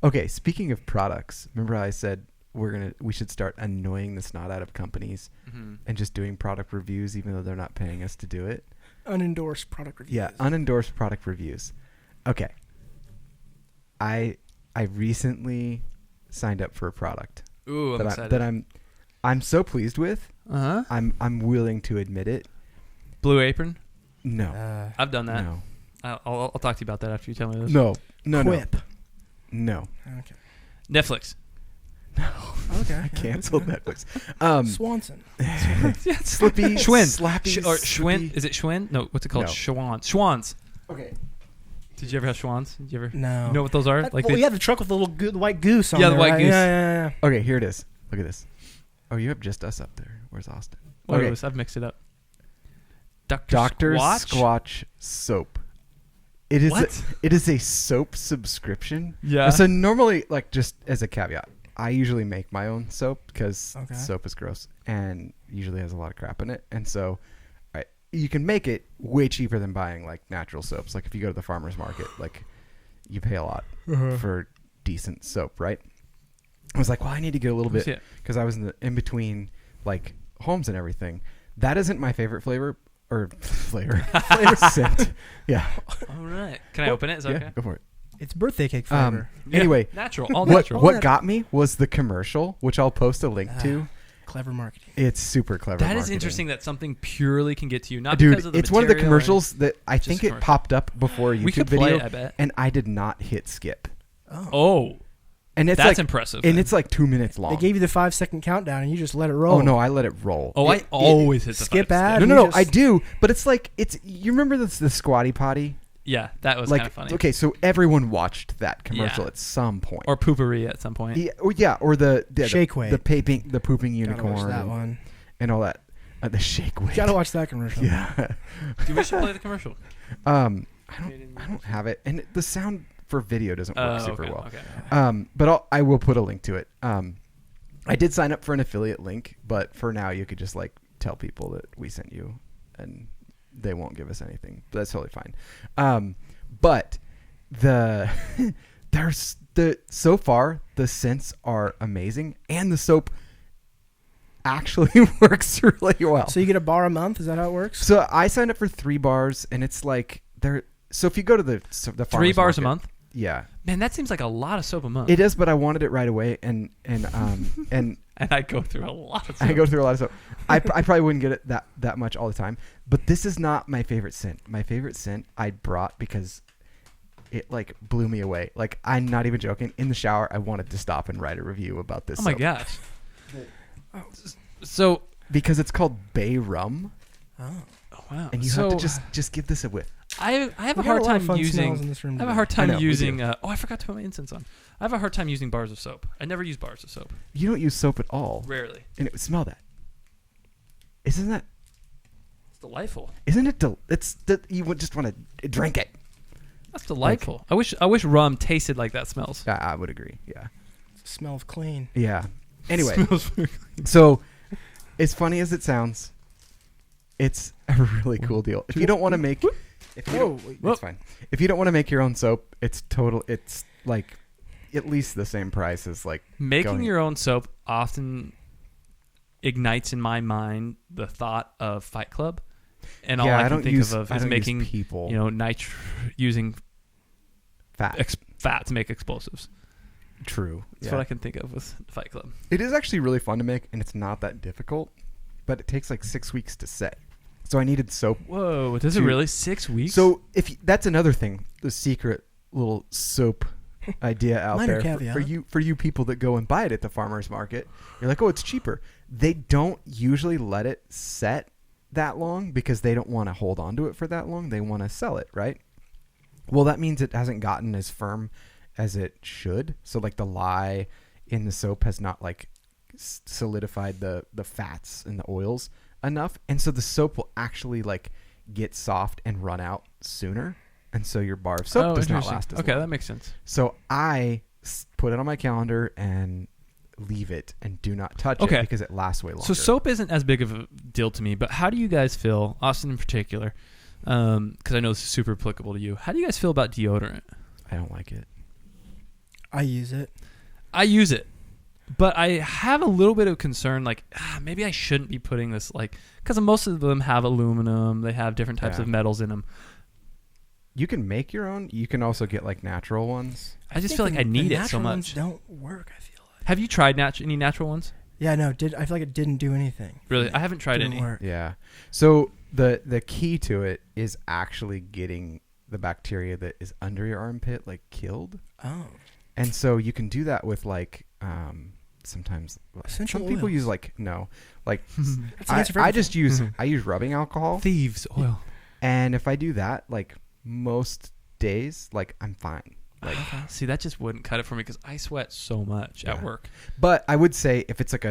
Okay, speaking of products, remember I said we should start annoying the snot out of companies and just doing product reviews even though they're not paying us to do it? Unendorsed product reviews. Yeah, unendorsed product reviews. Okay. I recently signed up for a product Ooh, I'm excited. that I'm so pleased with. Uh-huh. I'm willing to admit it. Blue Apron? No. I've done that. No. I'll talk to you about that after you tell me this. No. Quip. No. Okay. Netflix. Okay. I canceled Netflix. Swanson. Slippy. Schwinn. Slappy. Or slippy. Schwinn? Is it Schwinn? No, what's it called? No. Schwans. Okay. Did you ever have Schwans? Did you ever? No. You know what those are? Well, you have the truck with the little the white goose on Yeah, there, the white right? goose. Yeah. Okay, here it is. Look at this. Oh, you have just us up there. Where's Austin? Okay. I've mixed it up. Dr. Squatch soap. It is What? it is a soap subscription. Yeah. So normally, like, just as a caveat, I usually make my own soap because soap is gross and usually has a lot of crap in it. And so you can make it way cheaper than buying like natural soaps. Like if you go to the farmer's market, like you pay a lot for decent soap, right? I was like, well, I need to get a little bit because I was in between like homes and everything. That isn't my favorite flavor scent. Yeah. All right. Can I open it? Is that okay? Go for it. It's birthday cake flavor. Anyway, natural. All what natural. what got me was the commercial, which I'll post a link to. Clever marketing. It's super clever. That is marketing. interesting that something purely can get to you. Not Dude, because of the it's one of the material commercials that I think it commercial. popped up before a We YouTube could play video, it, I bet. and I did not hit skip. Oh. And it's That's like impressive. and then. it's like 2 minutes long. They gave you the 5-second countdown and you just let it roll. Oh no, I let it roll. Oh, I always hit the skip 5 ad? skip. No, you no, just- I do, but it's like you remember the Squatty Potty? Yeah, that was Like kind of funny. okay, so everyone watched that commercial Yeah. at some point. Or poopery at some point. Or the Shake weight. the pooping Gotta unicorn watch that one. and all that. The shake weight. Gotta watch that commercial. Yeah. Dude, we should play the commercial. I don't have it, and the sound for video doesn't work super okay, well. okay. But I will put a link to it. I did sign up for an affiliate link, but for now you could just like tell people that we sent you, and they won't give us anything. But that's totally fine. But so far the scents are amazing, and the soap actually works really well. So you get a bar a month? Is that how it works? So I signed up for 3 bars, and it's like so if you go to the 3 farmer's bars a market- month? Yeah. Man, that seems like a lot of soap a month. It is, but I wanted it right away, and And I go through a lot of soap. I go through a lot of stuff. I probably wouldn't get it that much all the time, but this is not my favorite scent. My favorite scent I brought because it like blew me away. Like, I'm not even joking. In the shower, I wanted to stop and write a review about this. Oh my soap. gosh. So Because it's called Bay Rum, Oh. wow. and you have to just give this a whiff. I have We a got hard lot of time fun using. smells in this room I have a today. hard time I know, we using. do. I forgot to put my incense on. I have a hard time using bars of soap. I never use bars of soap. You don't use soap at all, Rarely. and it would smell that. Isn't that? It's delightful. Isn't it? You would just want to drink it. That's delightful. I wish rum tasted like that smells. I would agree. Yeah. Smell of clean. Yeah. Anyway, Smells very clean. so as funny as it sounds, it's a really cool deal. If you don't want to make, if you don't, it's fine. If you don't want to make your own soap, it's like at least the same price as like Making your own soap often ignites in my mind the thought of Fight Club, and all I can think of is making people, using fat. fat to make explosives. True. That's what I can think of with Fight Club. It is actually really fun to make, and it's not that difficult, but it takes like 6 weeks to set. So I needed soap. Whoa, does it really 6 weeks? So that's another thing, the secret little soap idea out Minor there caveat. for you people that go and buy it at the farmer's market. You're like, oh, it's cheaper. They don't usually let it set that long because they don't want to hold on to it for that long. They want to sell it, right? Well, that means it hasn't gotten as firm as it should. So like the lye in the soap has not like solidified the fats and the oils enough, and so the soap will actually like get soft and run out sooner, and so your bar of soap does not last as long. That makes sense. So I put it on my calendar and leave it and do not touch it because it lasts way longer. So soap isn't as big of a deal to me, but how do you guys feel, Austin in particular, because I know this is super applicable to you, how do you guys feel about deodorant? I don't like it. I use it. I use it, but I have a little bit of concern, like maybe I shouldn't be putting this, like, because most of them have aluminum, they have different types of metals in them. You can make your own. You can also get like natural ones. I just feel like I need it so much. Don't work. I feel like. Have you tried any natural ones? Yeah, no. I feel like it didn't do anything. Really, I haven't tried any. Work. Yeah. So the key to it is actually getting the bacteria that is under your armpit like killed. Oh. And so you can do that with like sometimes Essential some people oils. use like That's I just use I use rubbing alcohol, Thieves oil. and if I do that like most days, like I'm fine. Like, See, that just wouldn't cut it for me because I sweat so much at work. but I would say if it's like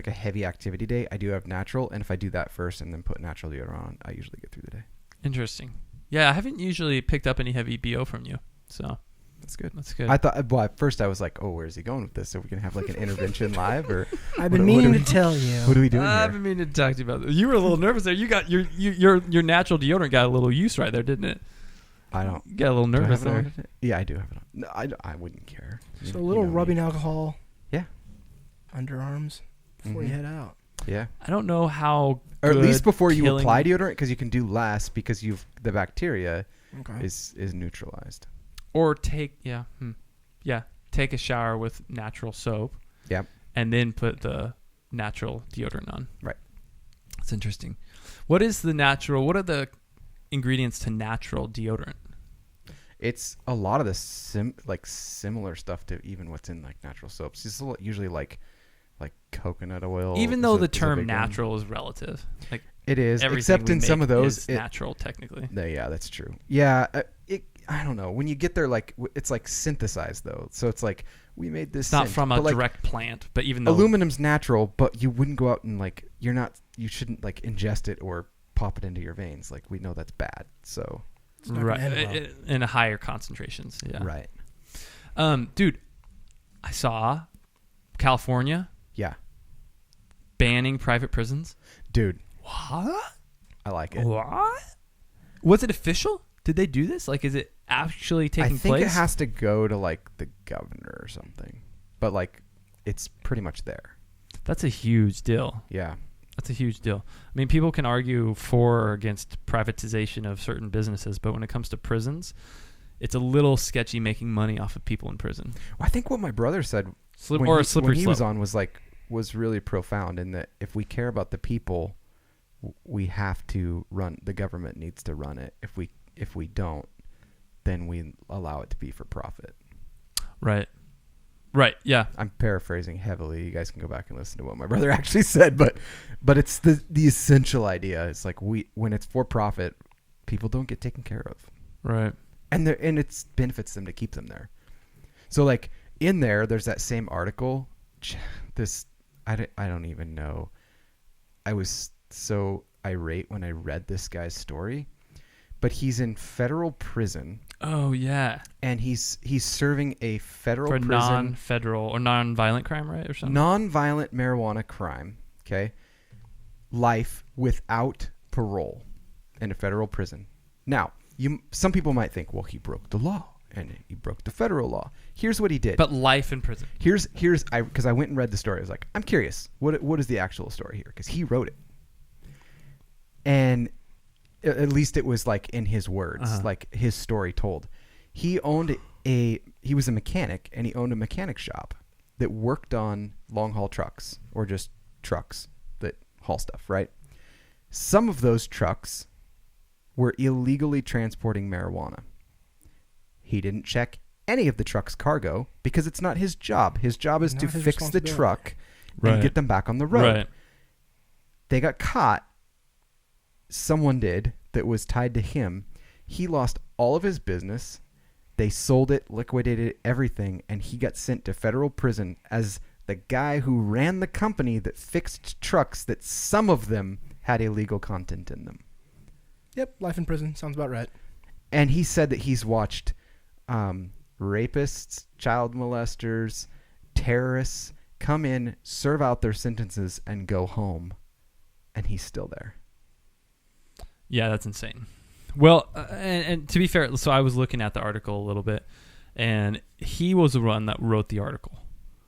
a heavy activity day, I do have natural, and if I do that first and then put natural deodorant on, I usually get through the day. Interesting. Yeah, I haven't usually picked up any heavy BO from you, so That's good. that's good. I thought, well, at first I was like, oh, where's he going with this? Are we gonna have like an intervention live, or I've been what meaning are to tell you. what are we doing I've here? been meaning to talk to you about this. You were a little nervous there. You got your natural deodorant got a little use right there, didn't it? I don't. You got a little Do I nervous have it on there. today? Yeah, I do have it on. No, I wouldn't care. So a little rubbing alcohol. Yeah. Underarms before you head out. Yeah. I don't know how. Or at good least before you killing- apply deodorant, because you can do less because the bacteria Okay. is neutralized. Or take take a shower with natural soap. Yep. And then put the natural deodorant on. Right. That's interesting. What are the ingredients to natural deodorant? It's a lot of the similar stuff to even what's in like natural soaps. It's usually like coconut oil. Even though the is a term big one. natural is relative, like It is, everything except we in some make of those, is natural technically. Yeah, that's true. Yeah, I don't know. When you get there, like it's like synthesized though, so it's like we made this. It's not scent, from a but, like, direct plant, but even though aluminum's natural, but you wouldn't go out and like you shouldn't like ingest it or pop it into your veins. Like we know that's bad. So It's not gonna end well. in higher concentrations, yeah. right, Dude, I saw California yeah, banning private prisons. dude, What? I like it. What? Was it official? Did they do this? Like, is it actually taking I think place? it has to go to like the governor or something, but like it's pretty much there. That's a huge deal. Yeah, That's a huge deal. I mean, people can argue for or against privatization of certain businesses, but when it comes to prisons, it's a little sketchy making money off of people in prison. well, I think what my brother said A when slippery he slope. was on was really profound in that if we care about the people, we have to run. The government needs to run it. If we don't, then we allow it to be for profit. Right. Yeah. I'm paraphrasing heavily. You guys can go back and listen to what my brother actually said, but it's the essential idea. It's like when it's for profit, people don't get taken care of. Right. And it benefits them to keep them there. So like in there's that same article. I don't even know. I was so irate when I read this guy's story, but he's in federal prison. Oh yeah. And he's serving a federal for prison non-federal or non-violent crime, right, or something. Non-violent marijuana crime. Okay, life without parole in a federal prison. Now, some people might think, well, he broke the law and he broke the federal law. Here's what he did. But life in prison. Because I went and read the story. I was like, I'm curious. What is the actual story here? Because he wrote it, and at least it was like in his words, like his story told. He was a mechanic, and he owned a mechanic shop that worked on long haul trucks, or just trucks that haul stuff, right? Some of those trucks were illegally transporting marijuana. He didn't check any of the truck's cargo because it's not his job. His job is to fix the truck and get them back on the road. Right. They got caught. Someone did that was tied to him. He lost all of his business. They sold it, liquidated everything, and he got sent to federal prison as the guy who ran the company that fixed trucks that some of them had illegal content in them. Yep, life in prison. Sounds about right. And he said that he's watched rapists, child molesters, terrorists come in, serve out their sentences, and go home. And he's still there. Yeah, that's insane. Well, and to be fair, so I was looking at the article a little bit, and he was the one that wrote the article.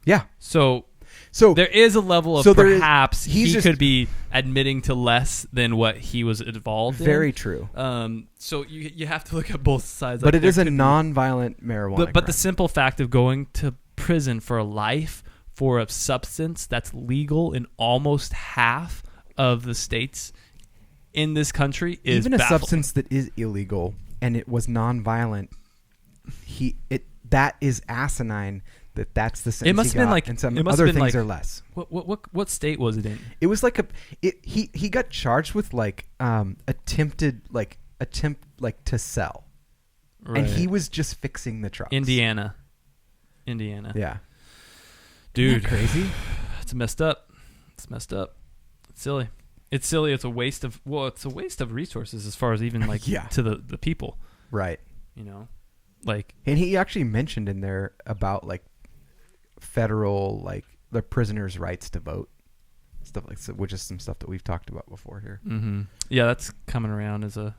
Yeah. So there is a level of perhaps he could be admitting to less than what he was involved in. Very true. So you have to look at both sides. But it is a non-violent marijuana But the simple fact of going to prison for life for a substance that's legal in almost half of the states in this country is even a baffling. Substance that is illegal and it was non-violent. That is asinine. That's the sentence. It must have been like, and some other things are less. What state was it in? It was like he got charged with like attempt to sell, right. And he was just fixing the trucks. Indiana. Yeah, dude, isn't that crazy. It's messed up. It's silly. It's silly. It's a waste of resources as far as even like to the people. Right. You know, like, and he actually mentioned in there about like federal, like the prisoners' rights to vote, stuff like that, which is some stuff that we've talked about before here. Mm-hmm. Yeah, that's coming around as a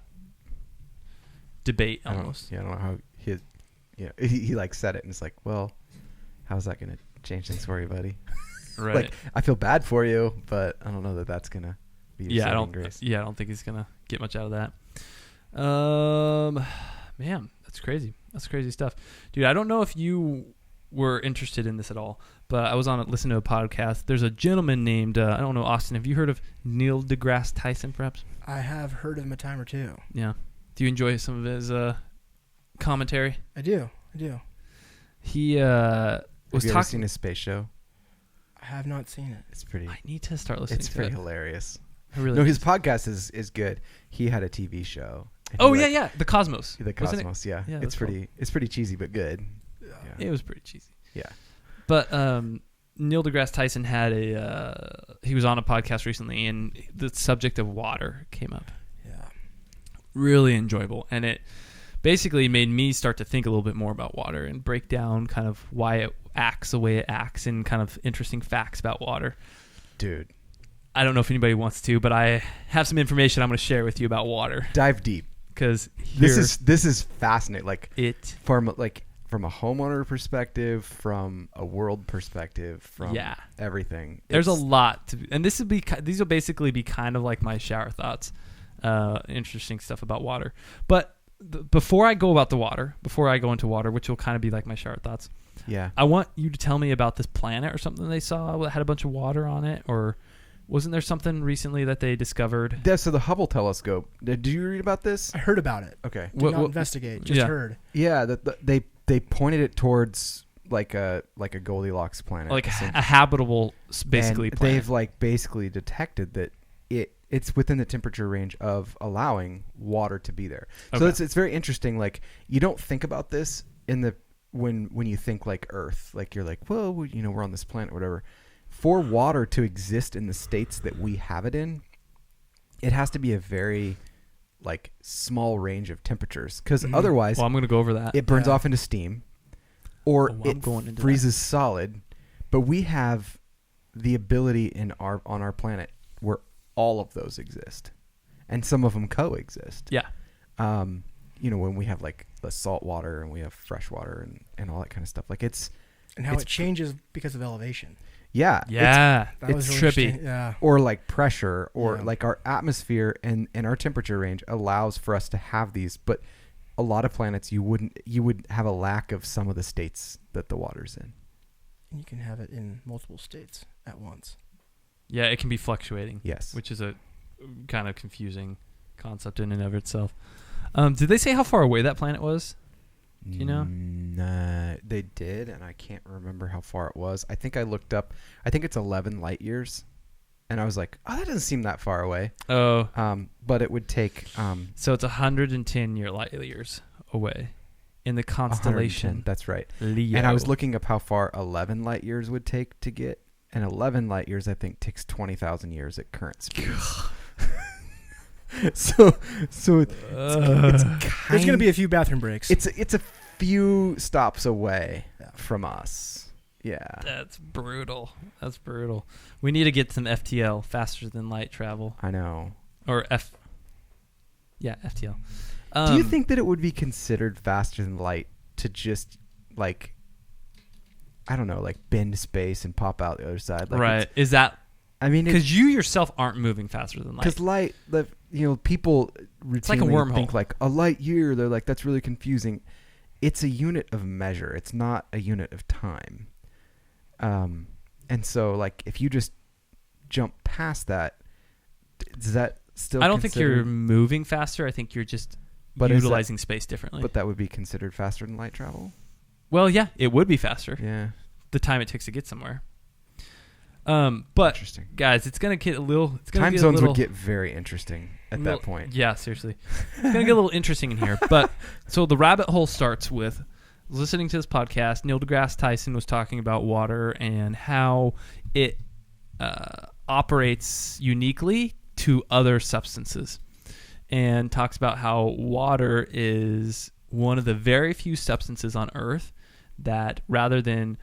debate almost. I don't know how he like said it, and it's like, well, how's that going to change things for you, buddy? Right. Like, I feel bad for you, but I don't know that that's going to be I don't think he's going to get much out of that. Man, that's crazy. That's crazy stuff. Dude, I don't know if you were interested in this at all, but I was listening to a podcast. There's a gentleman named, I don't know, Austin. Have you heard of Neil deGrasse Tyson, perhaps? I have heard of him a time or two. Yeah. Do you enjoy some of his commentary? I do. was He Have you ever seen his space show? I have not seen it. It's pretty. I need to start listening to it. It's pretty hilarious. His podcast is good. He had a TV show. The Cosmos. The Cosmos, yeah. It's pretty cheesy but good. It was pretty cheesy. Yeah. But Neil deGrasse Tyson had he was on a podcast recently, and the subject of water came up. Yeah. Really enjoyable, and it basically made me start to think a little bit more about water and break down kind of why it acts the way it acts and kind of interesting facts about water. Dude. I don't know if anybody wants to, but I have some information I'm going to share with you about water. Dive deep, because this is fascinating. Like from a homeowner perspective, from a world perspective, from everything. There's a lot to, and these will basically be kind of like my shower thoughts, interesting stuff about water. But before I go into water, which will kind of be like my shower thoughts. Yeah. I want you to tell me about this planet or something they saw that had a bunch of water on it, or Wasn't there something recently that they discovered? So the Hubble telescope. Did you read about this? I heard about it. Okay. Did not investigate. Just heard. Yeah, they pointed it towards like a Goldilocks planet, Like a habitable, basically, and planet. they've like basically detected that it's within the temperature range of allowing water to be there. So it's very interesting. Like, you don't think about this when you think like Earth, like you're like, well, we're on this planet, whatever. For water to exist in the states that we have it in, it has to be a very like small range of temperatures, because otherwise, I'm going to go over that. it burns off into steam, or it into freezes solid. But we have the ability on our planet where all of those exist, and some of them coexist. Yeah. When we have like the salt water and we have fresh water and all that kind of stuff, like it changes because of elevation. Yeah. That was really trippy. Yeah. Or like pressure, or like our atmosphere and our temperature range allows for us to have these, but a lot of planets you would have a lack of some of the states that the water's in. And you can have it in multiple states at once. Yeah, it can be fluctuating. Yes. Which is a kind of confusing concept in and of itself. Did they say how far away that planet was? Do you know? Nah, they did, and I can't remember how far it was. I think I looked up. I think it's 11 light years, and I was like, "Oh, that doesn't seem that far away." Oh, but it would take. So it's 110 light years away in the constellation. That's right. Leo. And I was looking up how far 11 light years would take to get, and 11 light years I think takes 20,000 years at current speed. so it's there's going to be a few bathroom breaks. It's a few stops away from us. Yeah. That's brutal. We need to get some FTL, faster than light travel. I know. Or FTL. Do you think that it would be considered faster than light to just like, I don't know, like bend space and pop out the other side? Like, right. Is that? I mean, because you yourself aren't moving faster than light. Because light, people routinely like a wormhole. think like a light year. They're like, that's really confusing. It's a unit of measure. It's not a unit of time. And so like if you just jump past that, does that still? I don't think you're moving faster. I think you're just utilizing space differently. But that would be considered faster than light travel? Well, yeah, it would be faster. Yeah. The time it takes to get somewhere. But interesting. Guys, it's gonna get a little. Time zones would get very interesting at that point. Yeah, seriously, it's gonna get a little interesting in here. But so the rabbit hole starts with listening to this podcast. Neil deGrasse Tyson was talking about water and how it operates uniquely to other substances, and talks about how water is one of the very few substances on Earth that, rather than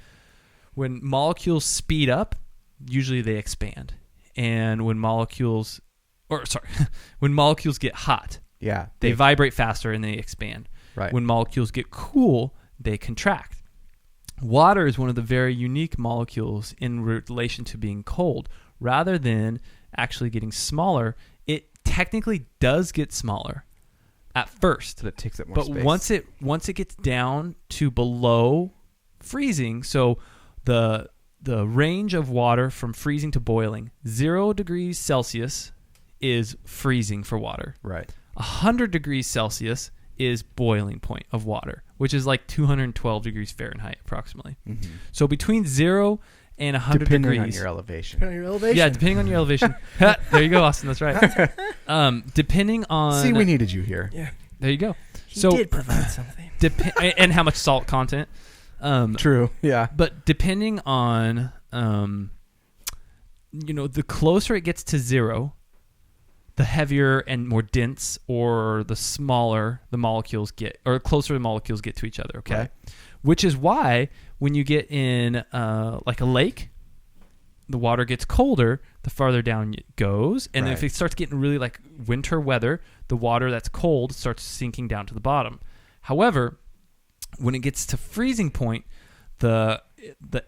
when molecules speed up, usually they expand. And when molecules get hot, they vibrate faster and they expand. Right. When molecules get cool, they contract. Water is one of the very unique molecules in relation to being cold. Rather than actually getting smaller, it technically does get smaller at first. So it takes up more space. But once it gets down to below freezing, so the range of water from freezing to boiling, 0 degrees Celsius is freezing for water. Right. 100 degrees Celsius is boiling point of water, which is like 212 degrees Fahrenheit approximately. Mm-hmm. So between 0 and 100 depending degrees. on your elevation. Depending on your elevation. Yeah, depending on your elevation. There you go, Austin. That's right. Depending on. See, we needed you here. Yeah. There you go. He did provide something. And how much salt content. True. Yeah. But depending on, the closer it gets to 0, the heavier and more dense, or the smaller the molecules get, or closer the molecules get to each other. Okay. Right. Which is why when you get in like a lake, the water gets colder the farther down it goes, and if it starts getting really like winter weather, the water that's cold starts sinking down to the bottom. However, when it gets to freezing point, the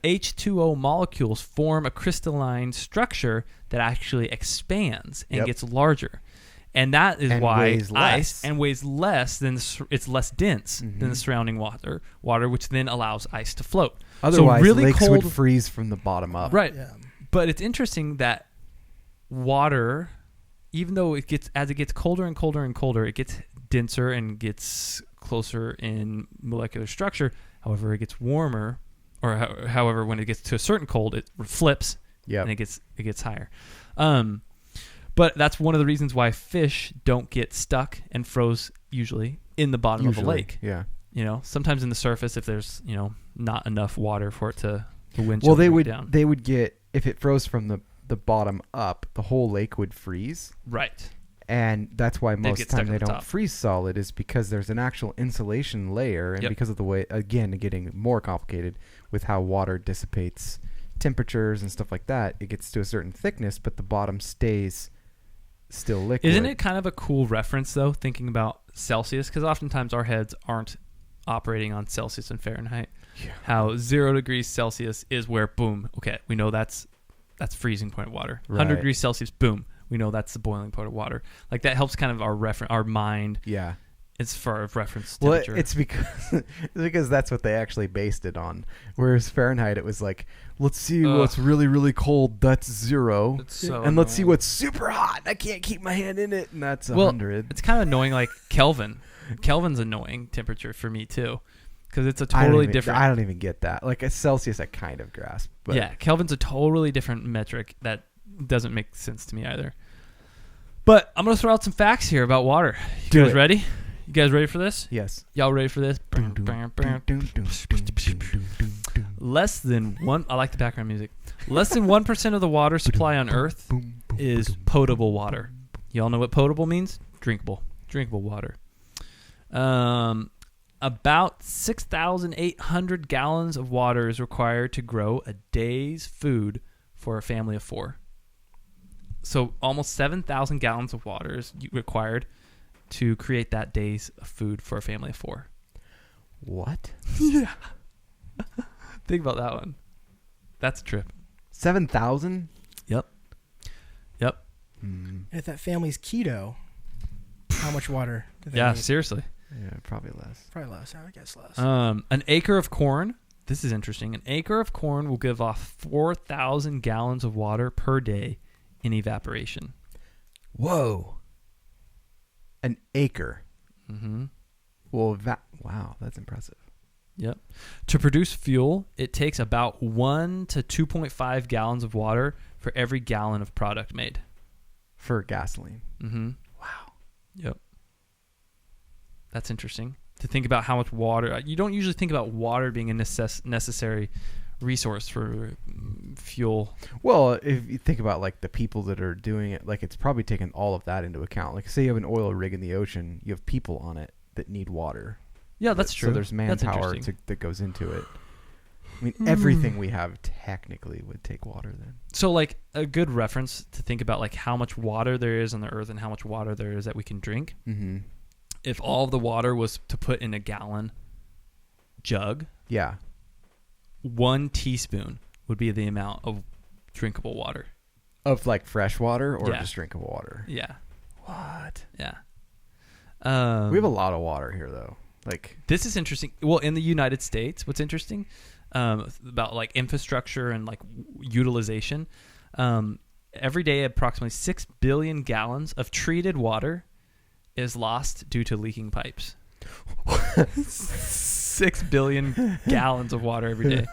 H2O molecules form a crystalline structure that actually expands and gets larger. And that is why ice weighs less than it's less dense than the surrounding water, which then allows ice to float. Otherwise, so really lakes cold, would freeze from the bottom up. Right. Yeah. But it's interesting that water, even though as it gets colder and colder and colder, it gets denser and gets closer in molecular structure. However, it gets warmer, or however, when it gets to a certain cold, it flips and it gets higher. But that's one of the reasons why fish don't get stuck and froze usually in the bottom of a lake. Yeah. Sometimes in the surface, if there's not enough water for it to the wind. Well, they would get, if it froze from the bottom up, the whole lake would freeze. Right. And that's why most of the time they don't top. freeze solid, is because there's an actual insulation layer, and because of the way, again, getting more complicated with how water dissipates temperatures and stuff like that, it gets to a certain thickness, but the bottom stays still liquid. Isn't it kind of a cool reference, though, thinking about Celsius? Because oftentimes our heads aren't operating on Celsius and Fahrenheit. Yeah. How 0 degrees Celsius is where, boom, okay, we know that's freezing point of water. Right. 100 degrees Celsius, boom, we know that's the boiling point of water. Like, that helps kind of our mind. Yeah. It's for a reference Well, temperature. it's because that's what they actually based it on. Whereas Fahrenheit, it was like, let's see what's really, really cold. That's 0. And let's see what's super hot. I can't keep my hand in it. And that's 100. It's kind of annoying, like Kelvin. Kelvin's annoying temperature for me, too. Because it's a totally different... I don't even get that. Like a Celsius, I kind of grasp. But yeah, Kelvin's a totally different metric that doesn't make sense to me either. But I'm going to throw out some facts here about water. You guys ready? You guys ready for this? Yes. Y'all ready for this? Less than one... I like the background music. Less than 1% of the water supply on Earth is potable water. Y'all know what potable means? Drinkable. Drinkable water. About 6,800 gallons of water is required to grow a day's food for a family of 4. So almost 7,000 gallons of water is required to create that day's food for a family of 4. What? Yeah. Think about that one. That's a trip. 7,000? Yep. And if that family's keto, how much water do they need? Seriously. Yeah, probably less. Probably less. I would guess less. An acre of corn. This is interesting. An acre of corn will give off 4,000 gallons of water per day in evaporation. Whoa. An acre. Mm-hmm. Well, wow, that's impressive. Yep. To produce fuel, it takes about 1 to 2.5 gallons of water for every gallon of product made. For gasoline. Mm-hmm. Wow. Yep. That's interesting to think about how much water. You don't usually think about water being a necessary resource for fuel. Well, if you think about like the people that are doing it, like it's probably taken all of that into account. Like say you have an oil rig in the ocean, you have people on it that need water. Yeah, that's true. So there's manpower that goes into it. I mean, everything we have technically would take water then. So like a good reference to think about like how much water there is on the earth and how much water there is that we can drink. Mm-hmm. If all of the water was to put in a gallon jug, yeah, 1 teaspoon would be the amount of drinkable water. Of like fresh water or just drinkable water? Yeah. What? Yeah. We have a lot of water here though. Like this is interesting. Well, in the United States, what's interesting about like infrastructure and like utilization, every day approximately 6 billion gallons of treated water is lost due to leaking pipes. 6 billion gallons of water every day.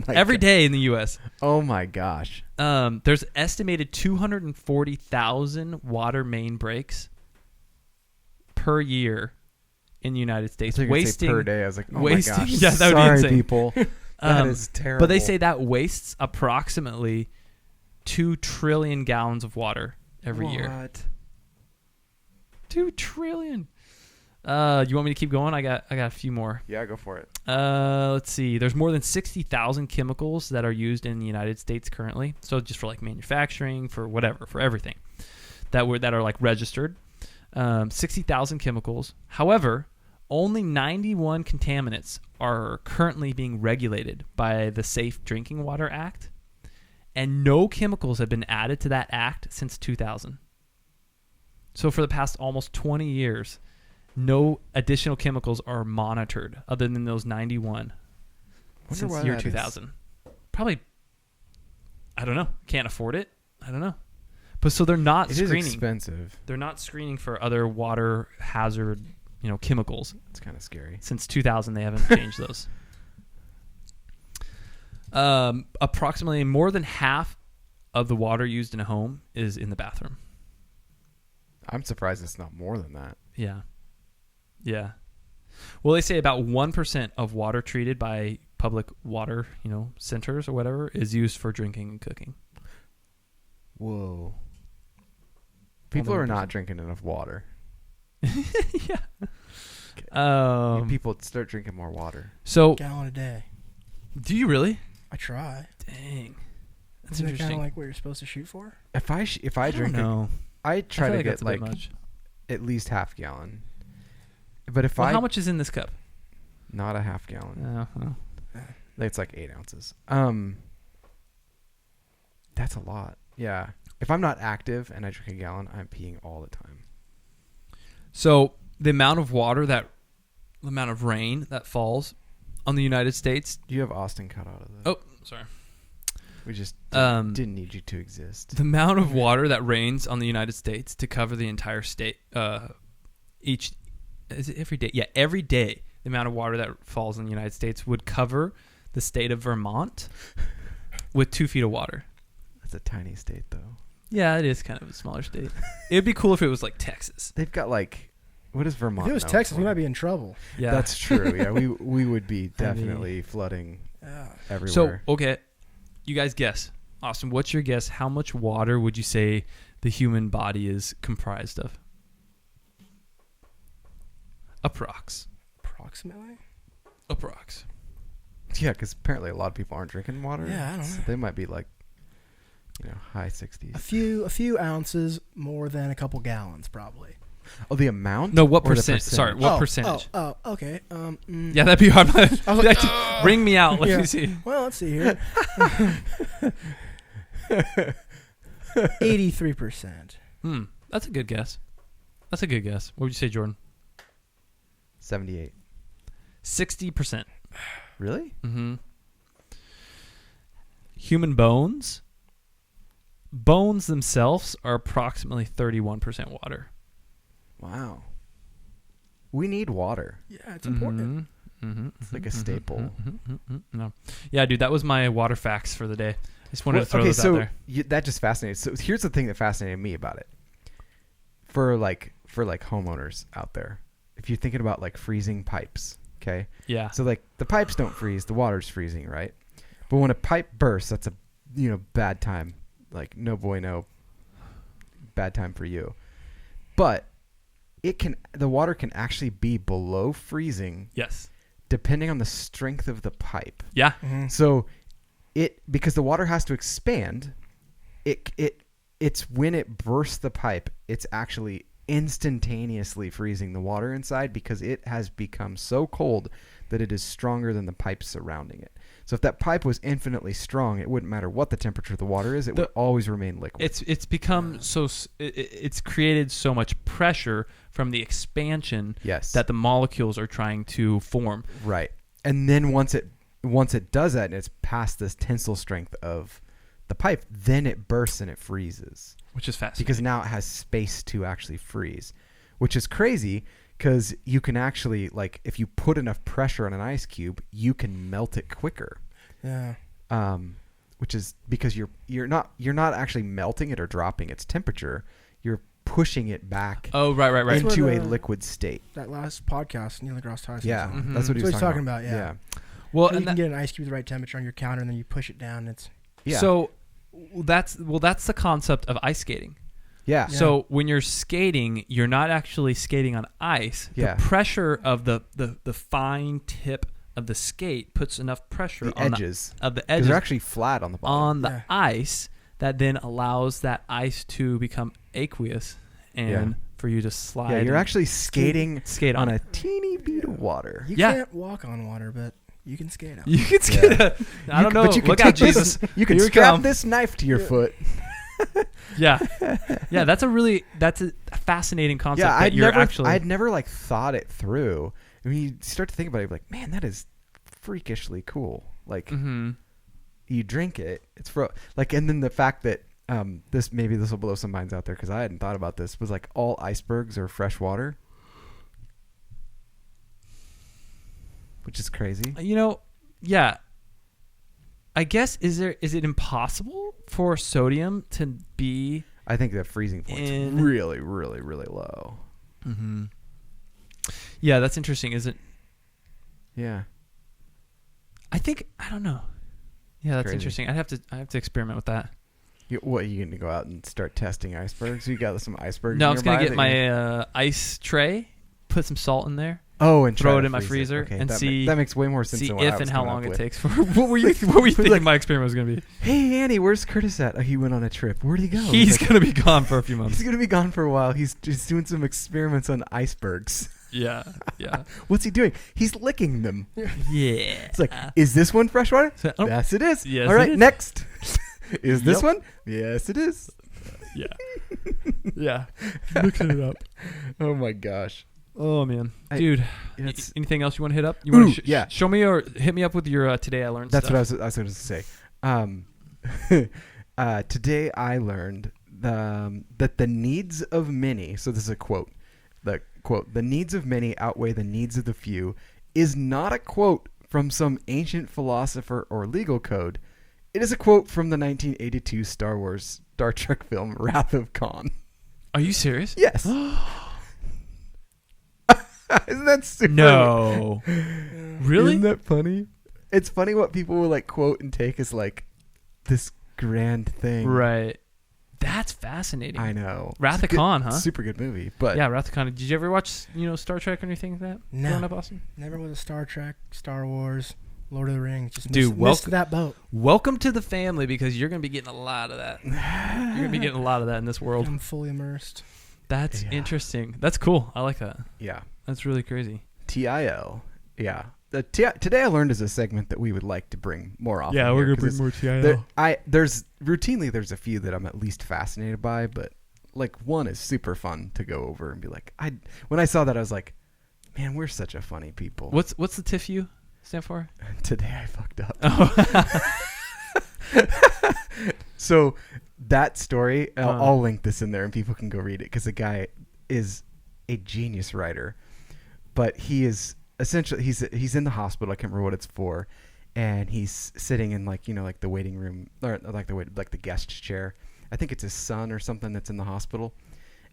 Every day in the U.S. Oh my gosh. There's estimated 240,000 water main breaks per year in the United States. Wasting per day. I was like, oh wasting, my gosh. Yeah, that would be insane. People. That is terrible. But they say that wastes approximately 2 trillion gallons of water every year. What? 2 trillion. You want me to keep going? I got a few more. Yeah, go for it. Let's see. There's more than 60,000 chemicals that are used in the United States currently. So just for like manufacturing, for whatever, for everything that are like registered. 60,000 chemicals. However, only 91 contaminants are currently being regulated by the Safe Drinking Water Act, and no chemicals have been added to that act since 2000. So for the past almost 20 years, no additional chemicals are monitored other than those 91 since the year 2000. Probably, I don't know. Can't afford it. I don't know. But so they're not It is screening. expensive. They're not screening for other water hazard, chemicals. It's kind of scary. Since 2000, they haven't changed those. Approximately more than half of the water used in a home is in the bathroom. I'm surprised it's not more than that. Yeah. Yeah. Well, they say about 1% of water treated by public water, centers or whatever is used for drinking and cooking. Whoa. People are 1%. not drinking enough water. Yeah. People start drinking more water. So, Gallon a day. do you really? I try. Dang. That's Isn't it interesting. kind of like what you're supposed to shoot for? If I I drink, don't know. I try I feel to get that's a bit much. at least half gallon. But if Well, how much is in this cup? not a half gallon, it's like 8 ounces. That's a lot. Yeah. If I'm not active and I drink a gallon, I'm peeing all the time. So the amount of rain that falls on the United States. You have Austin cut out of the. Oh, sorry. We just didn't need you to exist. The amount of water that rains on the United States to cover the entire state, is it every day? Yeah, every day. The amount of water that falls in the United States would cover the state of Vermont with 2 feet of water. That's a tiny state, though. Yeah, it is kind of a smaller state. It'd be cool if it was like Texas. They've got what is Vermont? If it was known Texas, for? we might be in trouble. Yeah, That's true. Yeah, we would be definitely flooding Yeah. everywhere. So, okay, you guys guess. Austin, what's your guess? How much water would you say the human body is comprised of? Approx. Approximately? Approx. Yeah, because apparently a lot of people aren't drinking water. Yeah, I don't know. They might be like, high 60s. A few ounces more than a couple gallons, probably. Oh, the amount? No, what Or the percent? Sorry, percentage? what percentage? Oh, okay. Yeah, that'd be hard. I was like, Ring me out. Let Yeah. me see. Well, let's see here. 83%. That's a good guess. That's a good guess. What would you say, Jordan? 78. 60%. Really? Mm-hmm. Human bones themselves are approximately 31% water. Wow. We need water. Yeah, it's important. It's like a staple. No. Yeah, dude, that was my water facts for the day. I just wanted to throw those out there. That just fascinates. So here's the thing that fascinated me about it. For homeowners out there, if you're thinking about like freezing pipes, okay? Yeah. So like the pipes don't freeze, the water's freezing, right? But when a pipe bursts, that's a bad time. Like no bueno, bad time for you. But the water can actually be below freezing Yes. depending on the strength of the pipe. Yeah. Mhm. So because the water has to expand, it's when it bursts the pipe, it's actually instantaneously freezing the water inside because it has become so cold that it is stronger than the pipe surrounding it. So if that pipe was infinitely strong, it wouldn't matter what the temperature of the water is, it would always remain liquid. It's become it's created so much pressure from the expansion Yes. that the molecules are trying to form. Right. And then once it does that and it's past this tensile strength of the pipe, then it bursts and it freezes. Which is fascinating. Because now it has space to actually freeze, which is crazy because you can actually, like, if you put enough pressure on an ice cube, you can melt it quicker. Yeah. Which is because you're not actually melting it or dropping its temperature. You're pushing it back Oh, right. That's into what, a liquid state. That last podcast, Neil deGrasse Tyson. Yeah, was on. that's what he was That's talking about. Yeah. Well, You and can get an ice cube at the right temperature on your counter, and then you push it down. And it's Yeah. so that's the concept of ice skating. Yeah. So when you're skating, you're not actually skating on ice. Yeah. The pressure of the fine tip of the skate puts enough pressure The on edges. the Because edges they're actually flat on the bottom. on the Yeah. ice that then allows that ice to become aqueous and for you to slide. Yeah, you're and actually skating skate on on a it. teeny bit of water. you Yeah. can't walk on water, but you can skate on. You can skate. Yeah. I don't know. But you can Look out, take Jesus! this, you can Here we strap come. this knife to your foot. Yeah, yeah. That's a fascinating concept. Yeah, that I'd never like thought it through. I mean, you start to think about it, you're like, man, that is freakishly cool. Like, Mm-hmm. you drink it, it's and then the fact that this will blow some minds out there because I hadn't thought about this. Was like all icebergs are fresh water, which is crazy. Yeah. I guess is it impossible for sodium to be? I think the freezing point's really, really, really low. Mm-hmm. Yeah, that's interesting. Is it? Yeah. I don't know. Yeah, that's Crazy. interesting. I have to experiment with that. You going to go out and start testing icebergs? You got some icebergs? No, I was going to get my ice tray, put some salt in there, and throw try it to in my freeze freezer, Okay, and that makes way more sense. see than what I if was and how coming long up it with. takes. What were you thinking my experiment was going to be? Hey, Annie, where's Curtis at? Oh, he went on a trip. Where'd he go? He's going to be gone for a few months. He's going to be gone for a while. He's just doing some experiments on icebergs. Yeah. What's he doing? He's licking them. Yeah. It's like, is this one freshwater? Yes, it is. Yes, all right, it is. next. Is this one? Yes, it is. Yeah. Yeah. Looking it up. Oh my gosh. Oh man, dude. Anything else you want to hit up? You Ooh, want to yeah. show me or hit me up with your today I learned. That's stuff. what I was going to say. Today I learned that the needs of many. So this is a quote. The quote: "The needs of many outweigh the needs of the few," is not a quote from some ancient philosopher or legal code. It is a quote from the 1982 Star Trek film Wrath of Khan. Are you serious? Yes. Isn't that super? No. Really? Isn't that funny? It's funny what people will like quote and take as like this grand thing. Right. That's fascinating. I know. Wrath of Khan, huh? Super good movie. But yeah, Wrath of Khan. Did you ever watch Star Trek or anything like that? No. Growing up, Austin? Never was a Star Trek, Star Wars, Lord of the Rings. Just Dude, missed that boat. Welcome to the family because you're going to be getting a lot of that. You're going to be getting a lot of that in this world. I'm fully immersed. That's interesting. That's cool. I like that. Yeah. That's really crazy. TIL. Yeah. Today I learned is a segment that we would like to bring more often. Yeah, we're here, going to bring more TIL. There's a few that I'm at least fascinated by, but like one is super fun to go over and be like, when I saw that I was like, man, we're such a funny people. What's the TIFU stand for? Today I fucked up. Oh. So that story, I'll link this in there and people can go read it because the guy is a genius writer, but he is essentially he's in the hospital. I can't remember what it's for, and he's sitting in like the waiting room or like the guest chair. I think it's his son or something that's in the hospital,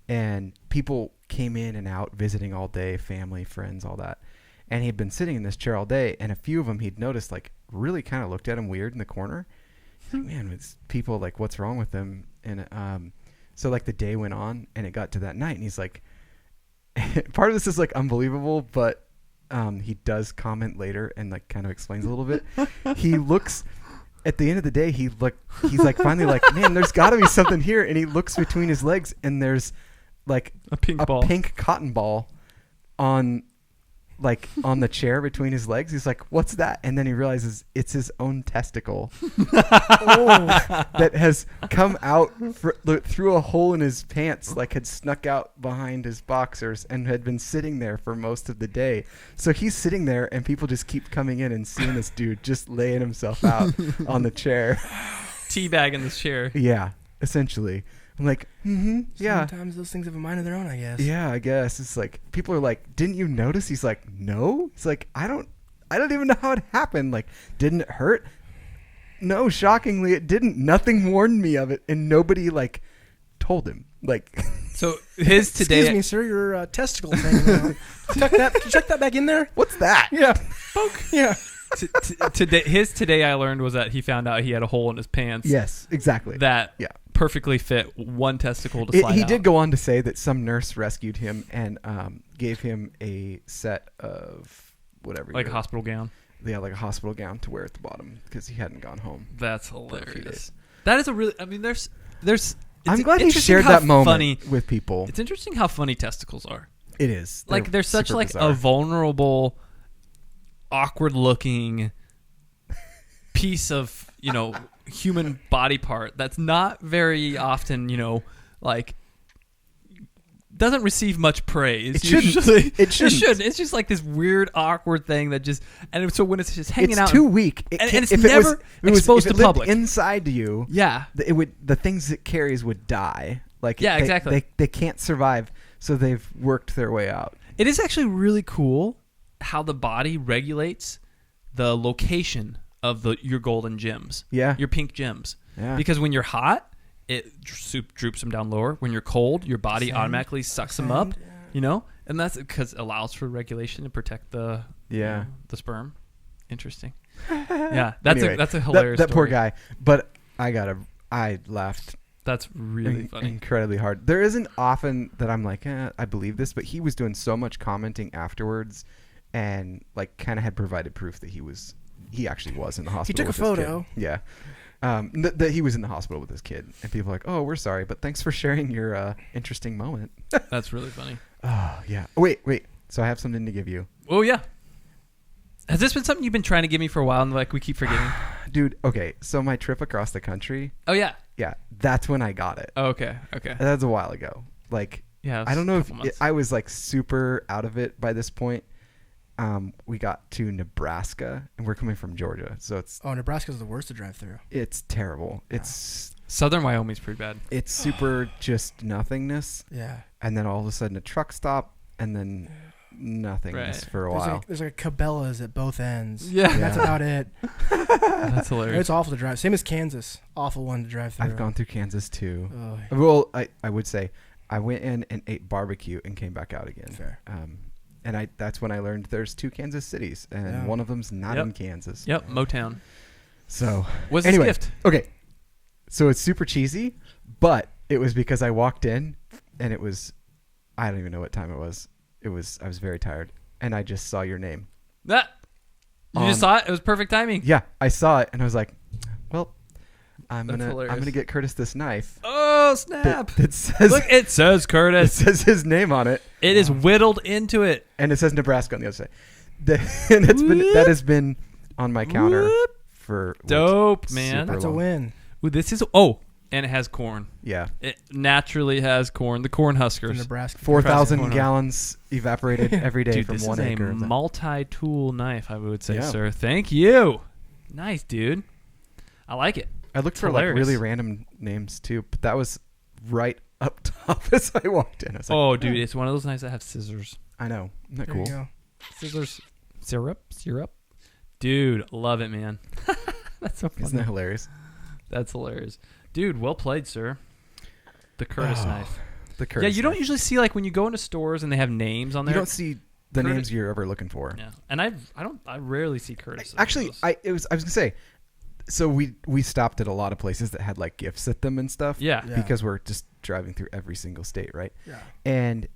and people came in and out visiting all day, family, friends, all that. And he'd been sitting in this chair all day, and a few of them he'd noticed like really kind of looked at him weird in the corner. He's like, man, it's people like, what's wrong with them? And so like the day went on, and it got to that night, and he's like, part of this is like unbelievable, but he does comment later and like kind of explains a little bit. He looks at the end of the day, he's like finally like, man, there's got to be something here, and he looks between his legs, and there's like a pink cotton ball on the chair between his legs. He's like, what's that? And then he realizes it's his own testicle that has come out through a hole in his pants, like had snuck out behind his boxers and had been sitting there for most of the day. So he's sitting there and people just keep coming in and seeing this dude just laying himself out on the chair. Teabagging this chair. Yeah, essentially. I'm like, yeah. Sometimes those things have a mind of their own, I guess. Yeah, I guess. It's like, people are like, didn't you notice? He's like, no. He's like, I don't even know how it happened. Like, didn't it hurt? No, shockingly, it didn't. Nothing warned me of it. And nobody, like, told him. Like, so his today. Excuse me, sir, your testicle thing. Check that back in there. What's that? Yeah. Poke. Yeah. Today I learned was that he found out he had a hole in his pants. Yes, exactly. That perfectly fit one testicle to slide out. He did go on to say that some nurse rescued him and gave him a set of whatever. Like a hospital gown. Yeah, like a hospital gown to wear at the bottom because he hadn't gone home. That's hilarious. That is a really, I mean, there's I'm glad he shared that moment with people. It's interesting how funny testicles are. It is. Like, they're such like bizarre. a vulnerable, awkward looking piece of, human body part that's not very often, like doesn't receive much praise. It shouldn't. Usually. It shouldn't. It's just like this weird, awkward thing that just, and so when it's just hanging It's out, too weak. and can't- it's if never exposed if to it lived public. inside you, yeah, the things it carries would die. Like Yeah, exactly. They can't survive, so they've worked their way out. it is actually really cool how the body regulates the location of your golden gems, Yeah. your pink gems. Yeah. Because when you're hot, it droops them down lower. When you're cold, your body Sand. automatically sucks them up. Sand, yeah. You know, and that's because it allows for regulation to protect the Yeah. the sperm. Interesting. Yeah, that's Anyway, a hilarious. that poor story. guy. But I laughed That's really funny. incredibly hard. There isn't often that I'm like, I believe this, but he was doing so much commenting afterwards, and like kind of had provided proof that he actually was in the hospital. took a with his kid. photo. Yeah. That he was in the hospital with his kid, and people are like, "Oh, we're sorry, but thanks for sharing your interesting moment." That's really funny. Oh yeah. Wait. So I have something to give you, Oh yeah. Has this been something you've been trying to give me for a while, and like we keep forgetting? dude. Okay, so my trip across the country. Oh yeah. Yeah, that's when I got it. Oh, okay. Okay. That's a while ago. Like, Yeah. it was I don't know a if couple months. I was like super out of it by this point. We got to Nebraska, and we're coming from Georgia, so Oh, Nebraska's the worst to drive through. it's terrible. It's Southern Wyoming's pretty bad. super just nothingness, Yeah. and then all of a sudden a truck stop, and then nothingness Right. for a while. There's like Cabela's at both ends. Yeah. And that's Yeah. about it. That's hilarious. It's awful to drive. Same as Kansas. Awful one to drive through. I've gone through Kansas too. Oh, Well, I would say I went in and ate barbecue and came back out again. fair. And that's when I learned there's 2 Kansas cities, and Yeah. one of them's not Yep. in Kansas. Yep. Motown. So What's Anyway. this gift? okay, so it's super cheesy, but it was because I walked in and it was, I don't even know what time it was. I was very tired, and I just saw your name. That. You just saw it. It was perfect timing. Yeah, I saw it, and I was like, well, I'm That's gonna hilarious. get Curtis this knife. Oh snap! That says Look, it says it Curtis. says his name on it, It is whittled into it. and it says Nebraska on the other side. And that has been on my counter Whoop. for Dope, super man. That's a long. win. Ooh, and it has corn. Yeah, It naturally has corn. The corn For huskers. Nebraska. 4,000 Corn. gallons evaporated every day Dude, from this 1 is acre. a of that. multi-tool knife, I would say, Yeah. sir. Thank you. Nice, dude. I like it. I looked It's for hilarious. like really random names too, but that was right up top as I walked in. I was like, Oh, dude, it's one of those knives that have scissors. I know. Isn't that There cool? you go. Scissors. Syrup. Dude, love it, man. That's so funny. Isn't that hilarious? That's hilarious. Dude, well played, sir. The Curtis Oh, knife. The Curtis. Yeah, you don't knife. usually see like when you go into stores and they have names on You there. don't see the Curtis- names you're ever looking for. Yeah, and I rarely see Curtis. on Actually, those. I was gonna say, so we stopped at a lot of places that had like gifts at them and stuff. yeah. Yeah. Because we're just driving through every single state, right? Yeah. And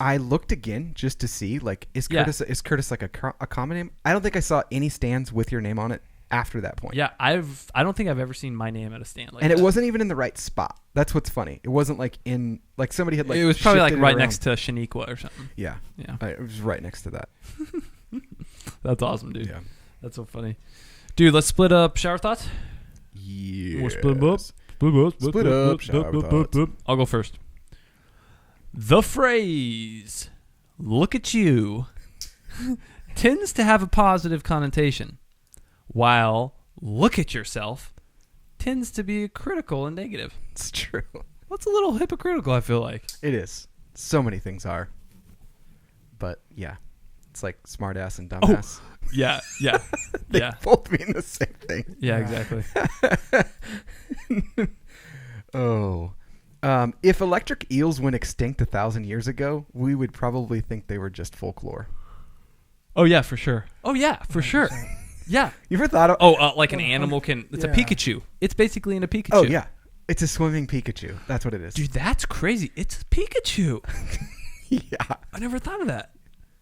I looked again just to see like is Yeah. Curtis like a common name? I don't think I saw any stands with your name on it after that point. Yeah, I don't think I've ever seen my name at a stand like And that. it wasn't even in the right spot. That's what's funny. It wasn't like in like somebody had like it was probably like shifted it right around. next to Shaniqua or something. Yeah, Yeah, it was right next to that. that's awesome, dude. Yeah. That's so funny, dude. Let's split up shower thoughts. Yeah. We'll split 'em up. Split up shower thoughts. I'll go first. The phrase "look at you" tends to have a positive connotation, while "look at yourself" tends to be critical and negative. It's true. That's a little hypocritical, I feel like. It is. So many things are. But yeah, it's like smartass and dumbass. Yeah, yeah, They yeah, both mean the same thing. yeah, exactly. Oh. If electric eels went extinct 1,000 years ago, we would probably think they were just folklore. Oh yeah, for sure. Oh yeah, for sure. Yeah. You ever thought of? Oh, like an animal can. It's a Yeah. Pikachu. It's basically in a Pikachu. Oh yeah, it's a swimming Pikachu. That's what it is. Dude, that's crazy. It's a Pikachu. Yeah. I never thought of that.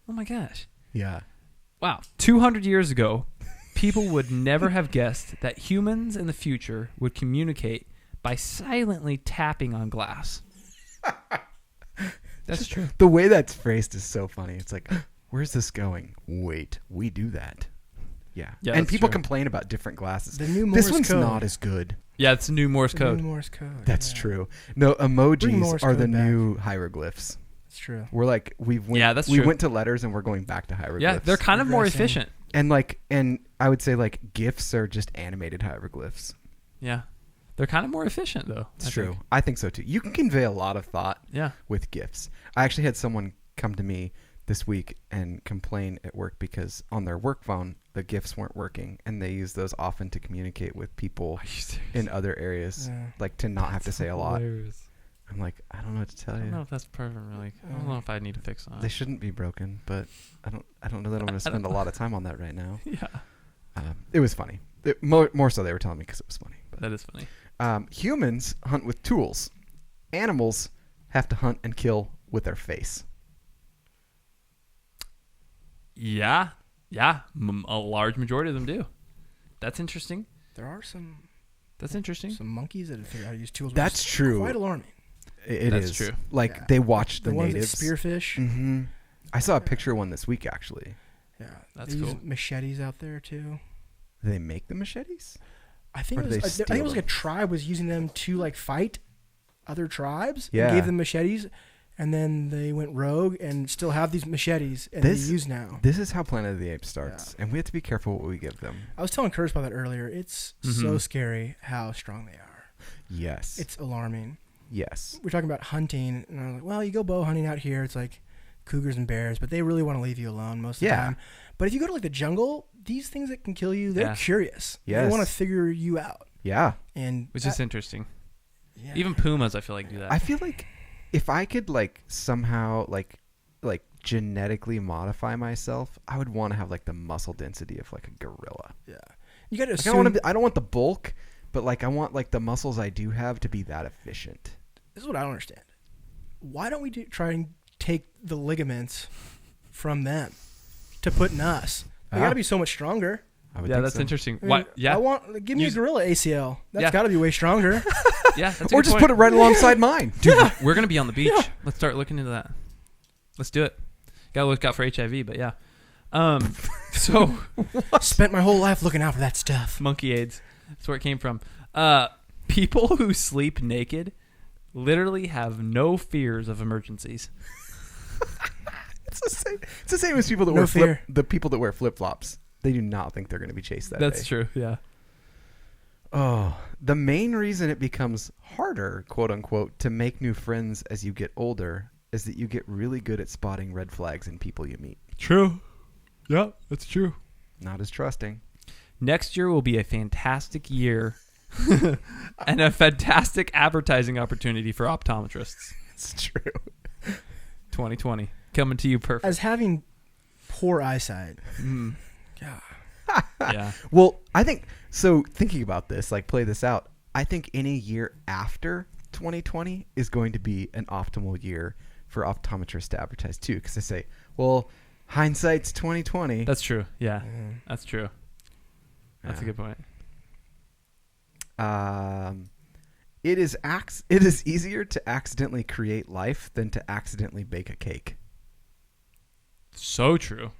Oh my gosh. Yeah. Wow. 200 years ago, people would never have guessed that humans in the future would communicate by silently tapping on glass. That's true. The way that's phrased is so funny. It's like, where's this going? Wait, we do that. Yeah. Yeah, And that's people true. complain about different glasses. The new Morse This one's code. not as good. Yeah, it's new Morse The code. new Morse code. That's yeah. true. No, Bring emojis Morse are the code back. new hieroglyphs. That's true. We're like we true. went to letters and we're going back to hieroglyphs. Yeah, they're kind of more Progressing. efficient. and I would say like GIFs are just animated hieroglyphs. Yeah. They're kind of more efficient, though. It's I true. think. I think so too. You can convey a lot of thought Yeah. with GIFs. I actually had someone come to me this week and complain at work because on their work phone the GIFs weren't working, and they use those often to communicate with people in other areas, Yeah. like to not have to say a lot. Hilarious. I'm like, I don't know what to tell I don't you. know if that's perfect. Really, I don't know if I need to fix that. They shouldn't be broken, but I don't know that I'm going to spend a lot of time on that right now. Yeah, It was funny. More so they were telling me because it was funny. But, that is funny. humans hunt with tools. Animals have to hunt and kill with their face. Yeah, a large majority of them do. That's interesting. There are some That's interesting. monkeys that have figured out how to use tools. which That's is true. Quite alarming. It That's is true. Like Yeah. they watch the ones natives. that spearfish. Mm-hmm. I saw a picture of one this week actually. Yeah, That's they use cool. machetes out there too. Do they make the machetes? I think Or it do was. they I think steal it was like them? a tribe was using them to like fight other tribes. Yeah. And gave them machetes, and then they went rogue and still have these machetes and they use now. This is how Planet of the Apes starts, and we have to be careful what we give them. I was telling Curtis about that earlier. It's so Mhm. scary how strong they are. Yes. It's alarming. Yes. We're talking about hunting, and I'm like, well, you go bow hunting out here. It's like cougars and bears, but they really want to leave you alone most of the Yeah. time. But if you go to like the jungle, these things that can kill you, they're Yeah. curious. They Yes. want to figure you out. Yeah. And Which is interesting. yeah. Even pumas, I feel like, do that. I feel like if I could like somehow like genetically modify myself, I would want to have like the muscle density of like a gorilla. yeah. You got to Like, assume. I don't want the bulk, but like I want like the muscles I do have to be that efficient. This is what I don't understand. Why don't we try and take the ligaments from them to put in us? They Ah. got to be so much stronger. I would Yeah, think that's so. interesting. I mean, Why? Yeah, I want give me Use- a gorilla ACL. That's Yeah. got to be way stronger. yeah. That's a Or good just point. put it right alongside mine. Dude, we're gonna be on the beach. Yeah. Let's start looking into that. Let's do it. Got to look out for HIV, but yeah. So Spent my whole life looking out for that stuff. monkey AIDS. That's where it came from. People who sleep naked literally have no fears of emergencies. It's the same. It's the same as people that No wear fear. the people that wear flip flops. They do not think they're going to be chased that That's day. true. Yeah. Oh, the main reason it becomes harder, quote unquote, to make new friends as you get older is that you get really good at spotting red flags in people you meet. True. Yeah, that's true. Not as trusting. Next year will be a fantastic year and a fantastic advertising opportunity for optometrists. It's true. 2020 coming to you perfect. As having poor eyesight. Mm. Yeah. Yeah. Well, I think so. Thinking about this, like play this out. I think any year after 2020 is going to be an optimal year for optometrists to advertise too, because they say, "Well, hindsight's 2020." That's true. Yeah. Mm. That's true. That's a good point. It is easier to accidentally create life than to accidentally bake a cake. So true.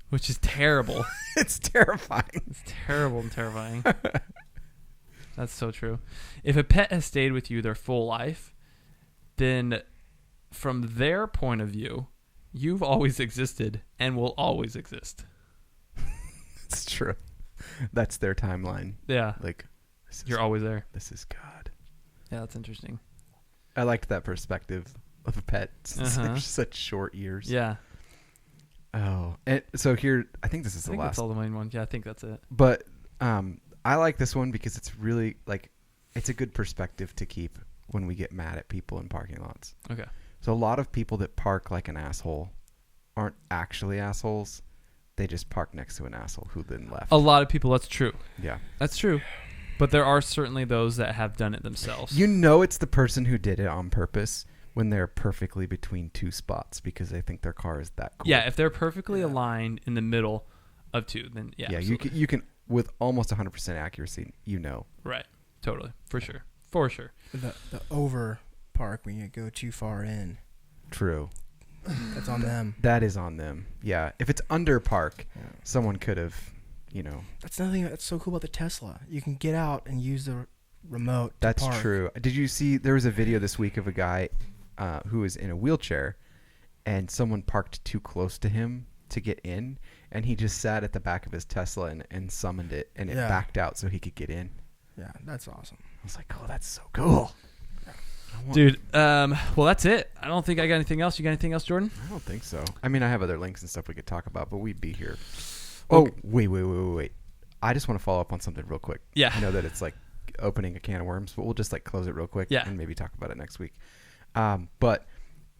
Which is terrible. It's terrifying. It's terrible and terrifying. That's so true. If a pet has stayed with you their full life, then from their point of view, you've always existed and will always exist. It's true. That's their timeline. Yeah. Like, You're always there. this is God. Yeah, that's interesting. I liked that perspective of a pet. Uh-huh. Such short years. Yeah. Oh, and so here, I think this is I the think that's last. all the main ones. Yeah, I think that's it. But I like this one because it's really like, it's a good perspective to keep when we get mad at people in parking lots. Okay. So a lot of people that park like an asshole aren't actually assholes. They just park next to an asshole who then left. A lot of people, that's true. Yeah. That's true. But there are certainly those that have done it themselves. You know it's the person who did it on purpose when they're perfectly between two spots because they think their car is that cool. Yeah, if they're perfectly aligned in the middle of two, then yeah. Yeah, absolutely. you can with almost 100% accuracy, you know. Right. Totally. For sure. For sure. The over park when you go too far in. True. That's on them. That is on them. Yeah. If it's under park, Yeah. someone could have, That's another thing that's so cool about the Tesla. You can get out and use the remote. To That's park. true. Did you see there was a video this week of a guy who was in a wheelchair and someone parked too close to him to get in, and he just sat at the back of his Tesla and summoned it, and it backed out so he could get in. Yeah, that's awesome. I was like, oh, that's so cool. Dude, well, that's it. I don't think I got anything else. You got anything else, Jordan? I don't think so. I mean, I have other links and stuff we could talk about, but we'd be here. Okay. Oh, wait. I just want to follow up on something real quick. Yeah. I know that it's like opening a can of worms, but we'll just like close it real quick and maybe talk about it next week. But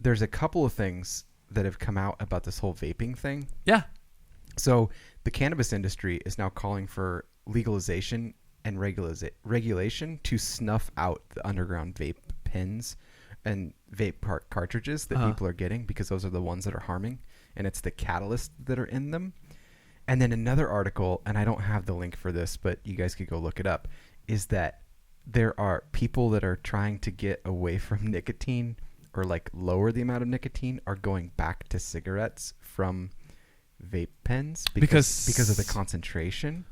there's a couple of things that have come out about this whole vaping thing. Yeah. So the cannabis industry is now calling for legalization and regulation to snuff out the underground vape pens and vape cartridges that people are getting, because those are the ones that are harming, and it's the catalysts that are in them. And then another article, and I don't have the link for this, but you guys could go look it up, is that there are people that are trying to get away from nicotine, or like lower the amount of nicotine, are going back to cigarettes from vape pens because of the concentration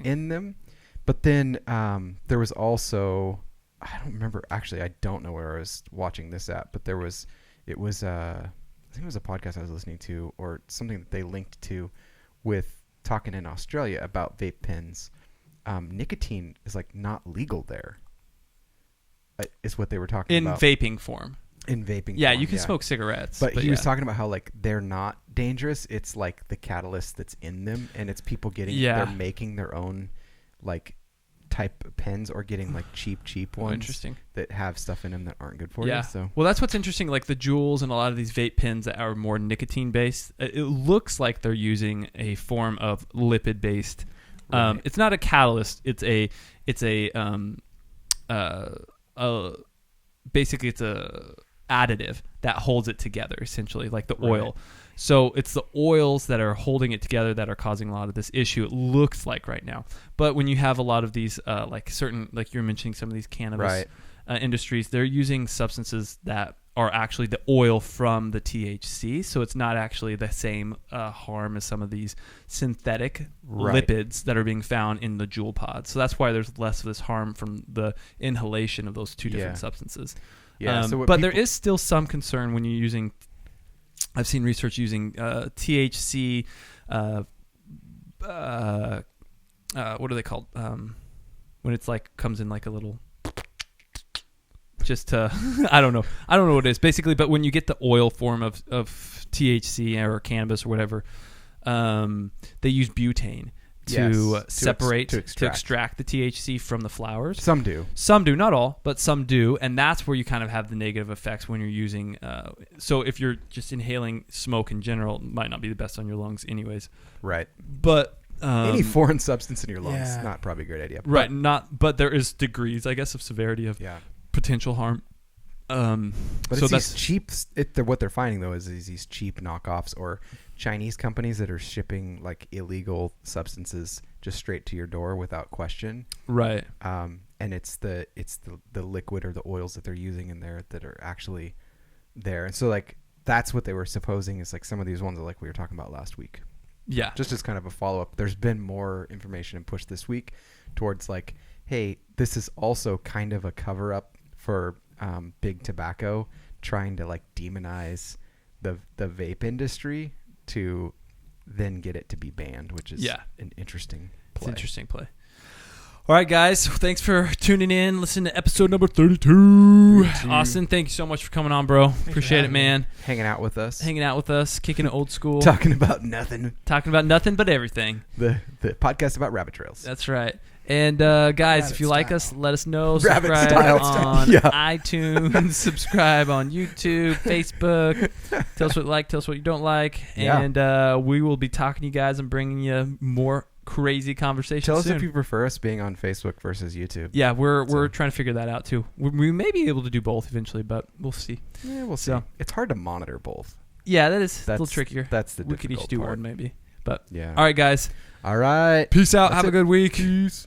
in them. But then there was also, I don't remember, actually I don't know where I was watching this at, but I think it was a podcast I was listening to, or something that they linked to, with talking in Australia about vape pens. Nicotine is like not legal there, is what they were talking about. In vaping form. In vaping yeah, form, you can smoke cigarettes. But he was talking about how like they're not dangerous. It's like the catalyst that's in them, and it's people getting, they're making their own like type of pens, or getting like cheap ones that have stuff in them that aren't good for you. So well, that's what's interesting. Like the Juuls and a lot of these vape pens that are more nicotine based, it looks like they're using a form of lipid based. Right. It's not a catalyst. Basically it's a additive that holds it together, essentially, like the oil. So it's the oils that are holding it together that are causing a lot of this issue, it looks like right now. But when you have a lot of these like you're mentioning some of these cannabis industries, they're using substances that are actually the oil from the THC, so it's not actually the same harm as some of these synthetic lipids that are being found in the Juul pods. So that's why there's less of this harm from the inhalation of those two different substances. But there is still some concern when you're using, I've seen research using THC, what are they called? When it's like comes in like a little, just to, I don't know what it is basically, but when you get the oil form of THC or cannabis or whatever, they use butane to separate, to extract the THC from the flowers. Some do, not all, but some do, and that's where you kind of have the negative effects when you're using. So if you're just inhaling smoke in general, it might not be the best on your lungs, anyways. Right. But any foreign substance in your lungs, not probably a great idea. Right. But there is degrees, I guess, of severity of potential harm. But so it's that's cheap. What they're finding though is these cheap knockoffs or Chinese companies that are shipping like illegal substances just straight to your door without question. Right. And it's the liquid or the oils that they're using in there that are actually there. And so like that's what they were supposing is like some of these ones that like we were talking about last week. Yeah. Just as kind of a follow up. There's been more information and push this week towards like, hey, this is also kind of a cover up for big tobacco trying to like demonize the vape industry to then get it to be banned, which is an interesting play. It's an interesting play. All right, guys. Thanks for tuning in. Listen to episode number 32. Austin, thank you so much for coming on, bro. Appreciate it, man. Hanging out with us, kicking it old school. Talking about nothing but everything. The podcast about rabbit trails. That's right. And guys, if you like us, let us know. Subscribe on iTunes. Subscribe on YouTube, Facebook. Tell us what you like. Tell us what you don't like. And we will be talking to you guys and bringing you more crazy conversations. Tell us soon. if you prefer us being on Facebook versus YouTube. Yeah, we're trying to figure that out too. We may be able to do both eventually, but we'll see. Yeah, we'll see. It's hard to monitor both. Yeah, that's a little trickier. That's the we could each do part. one maybe. But yeah. All right, guys. All right. Peace out. Have a good week. Peace.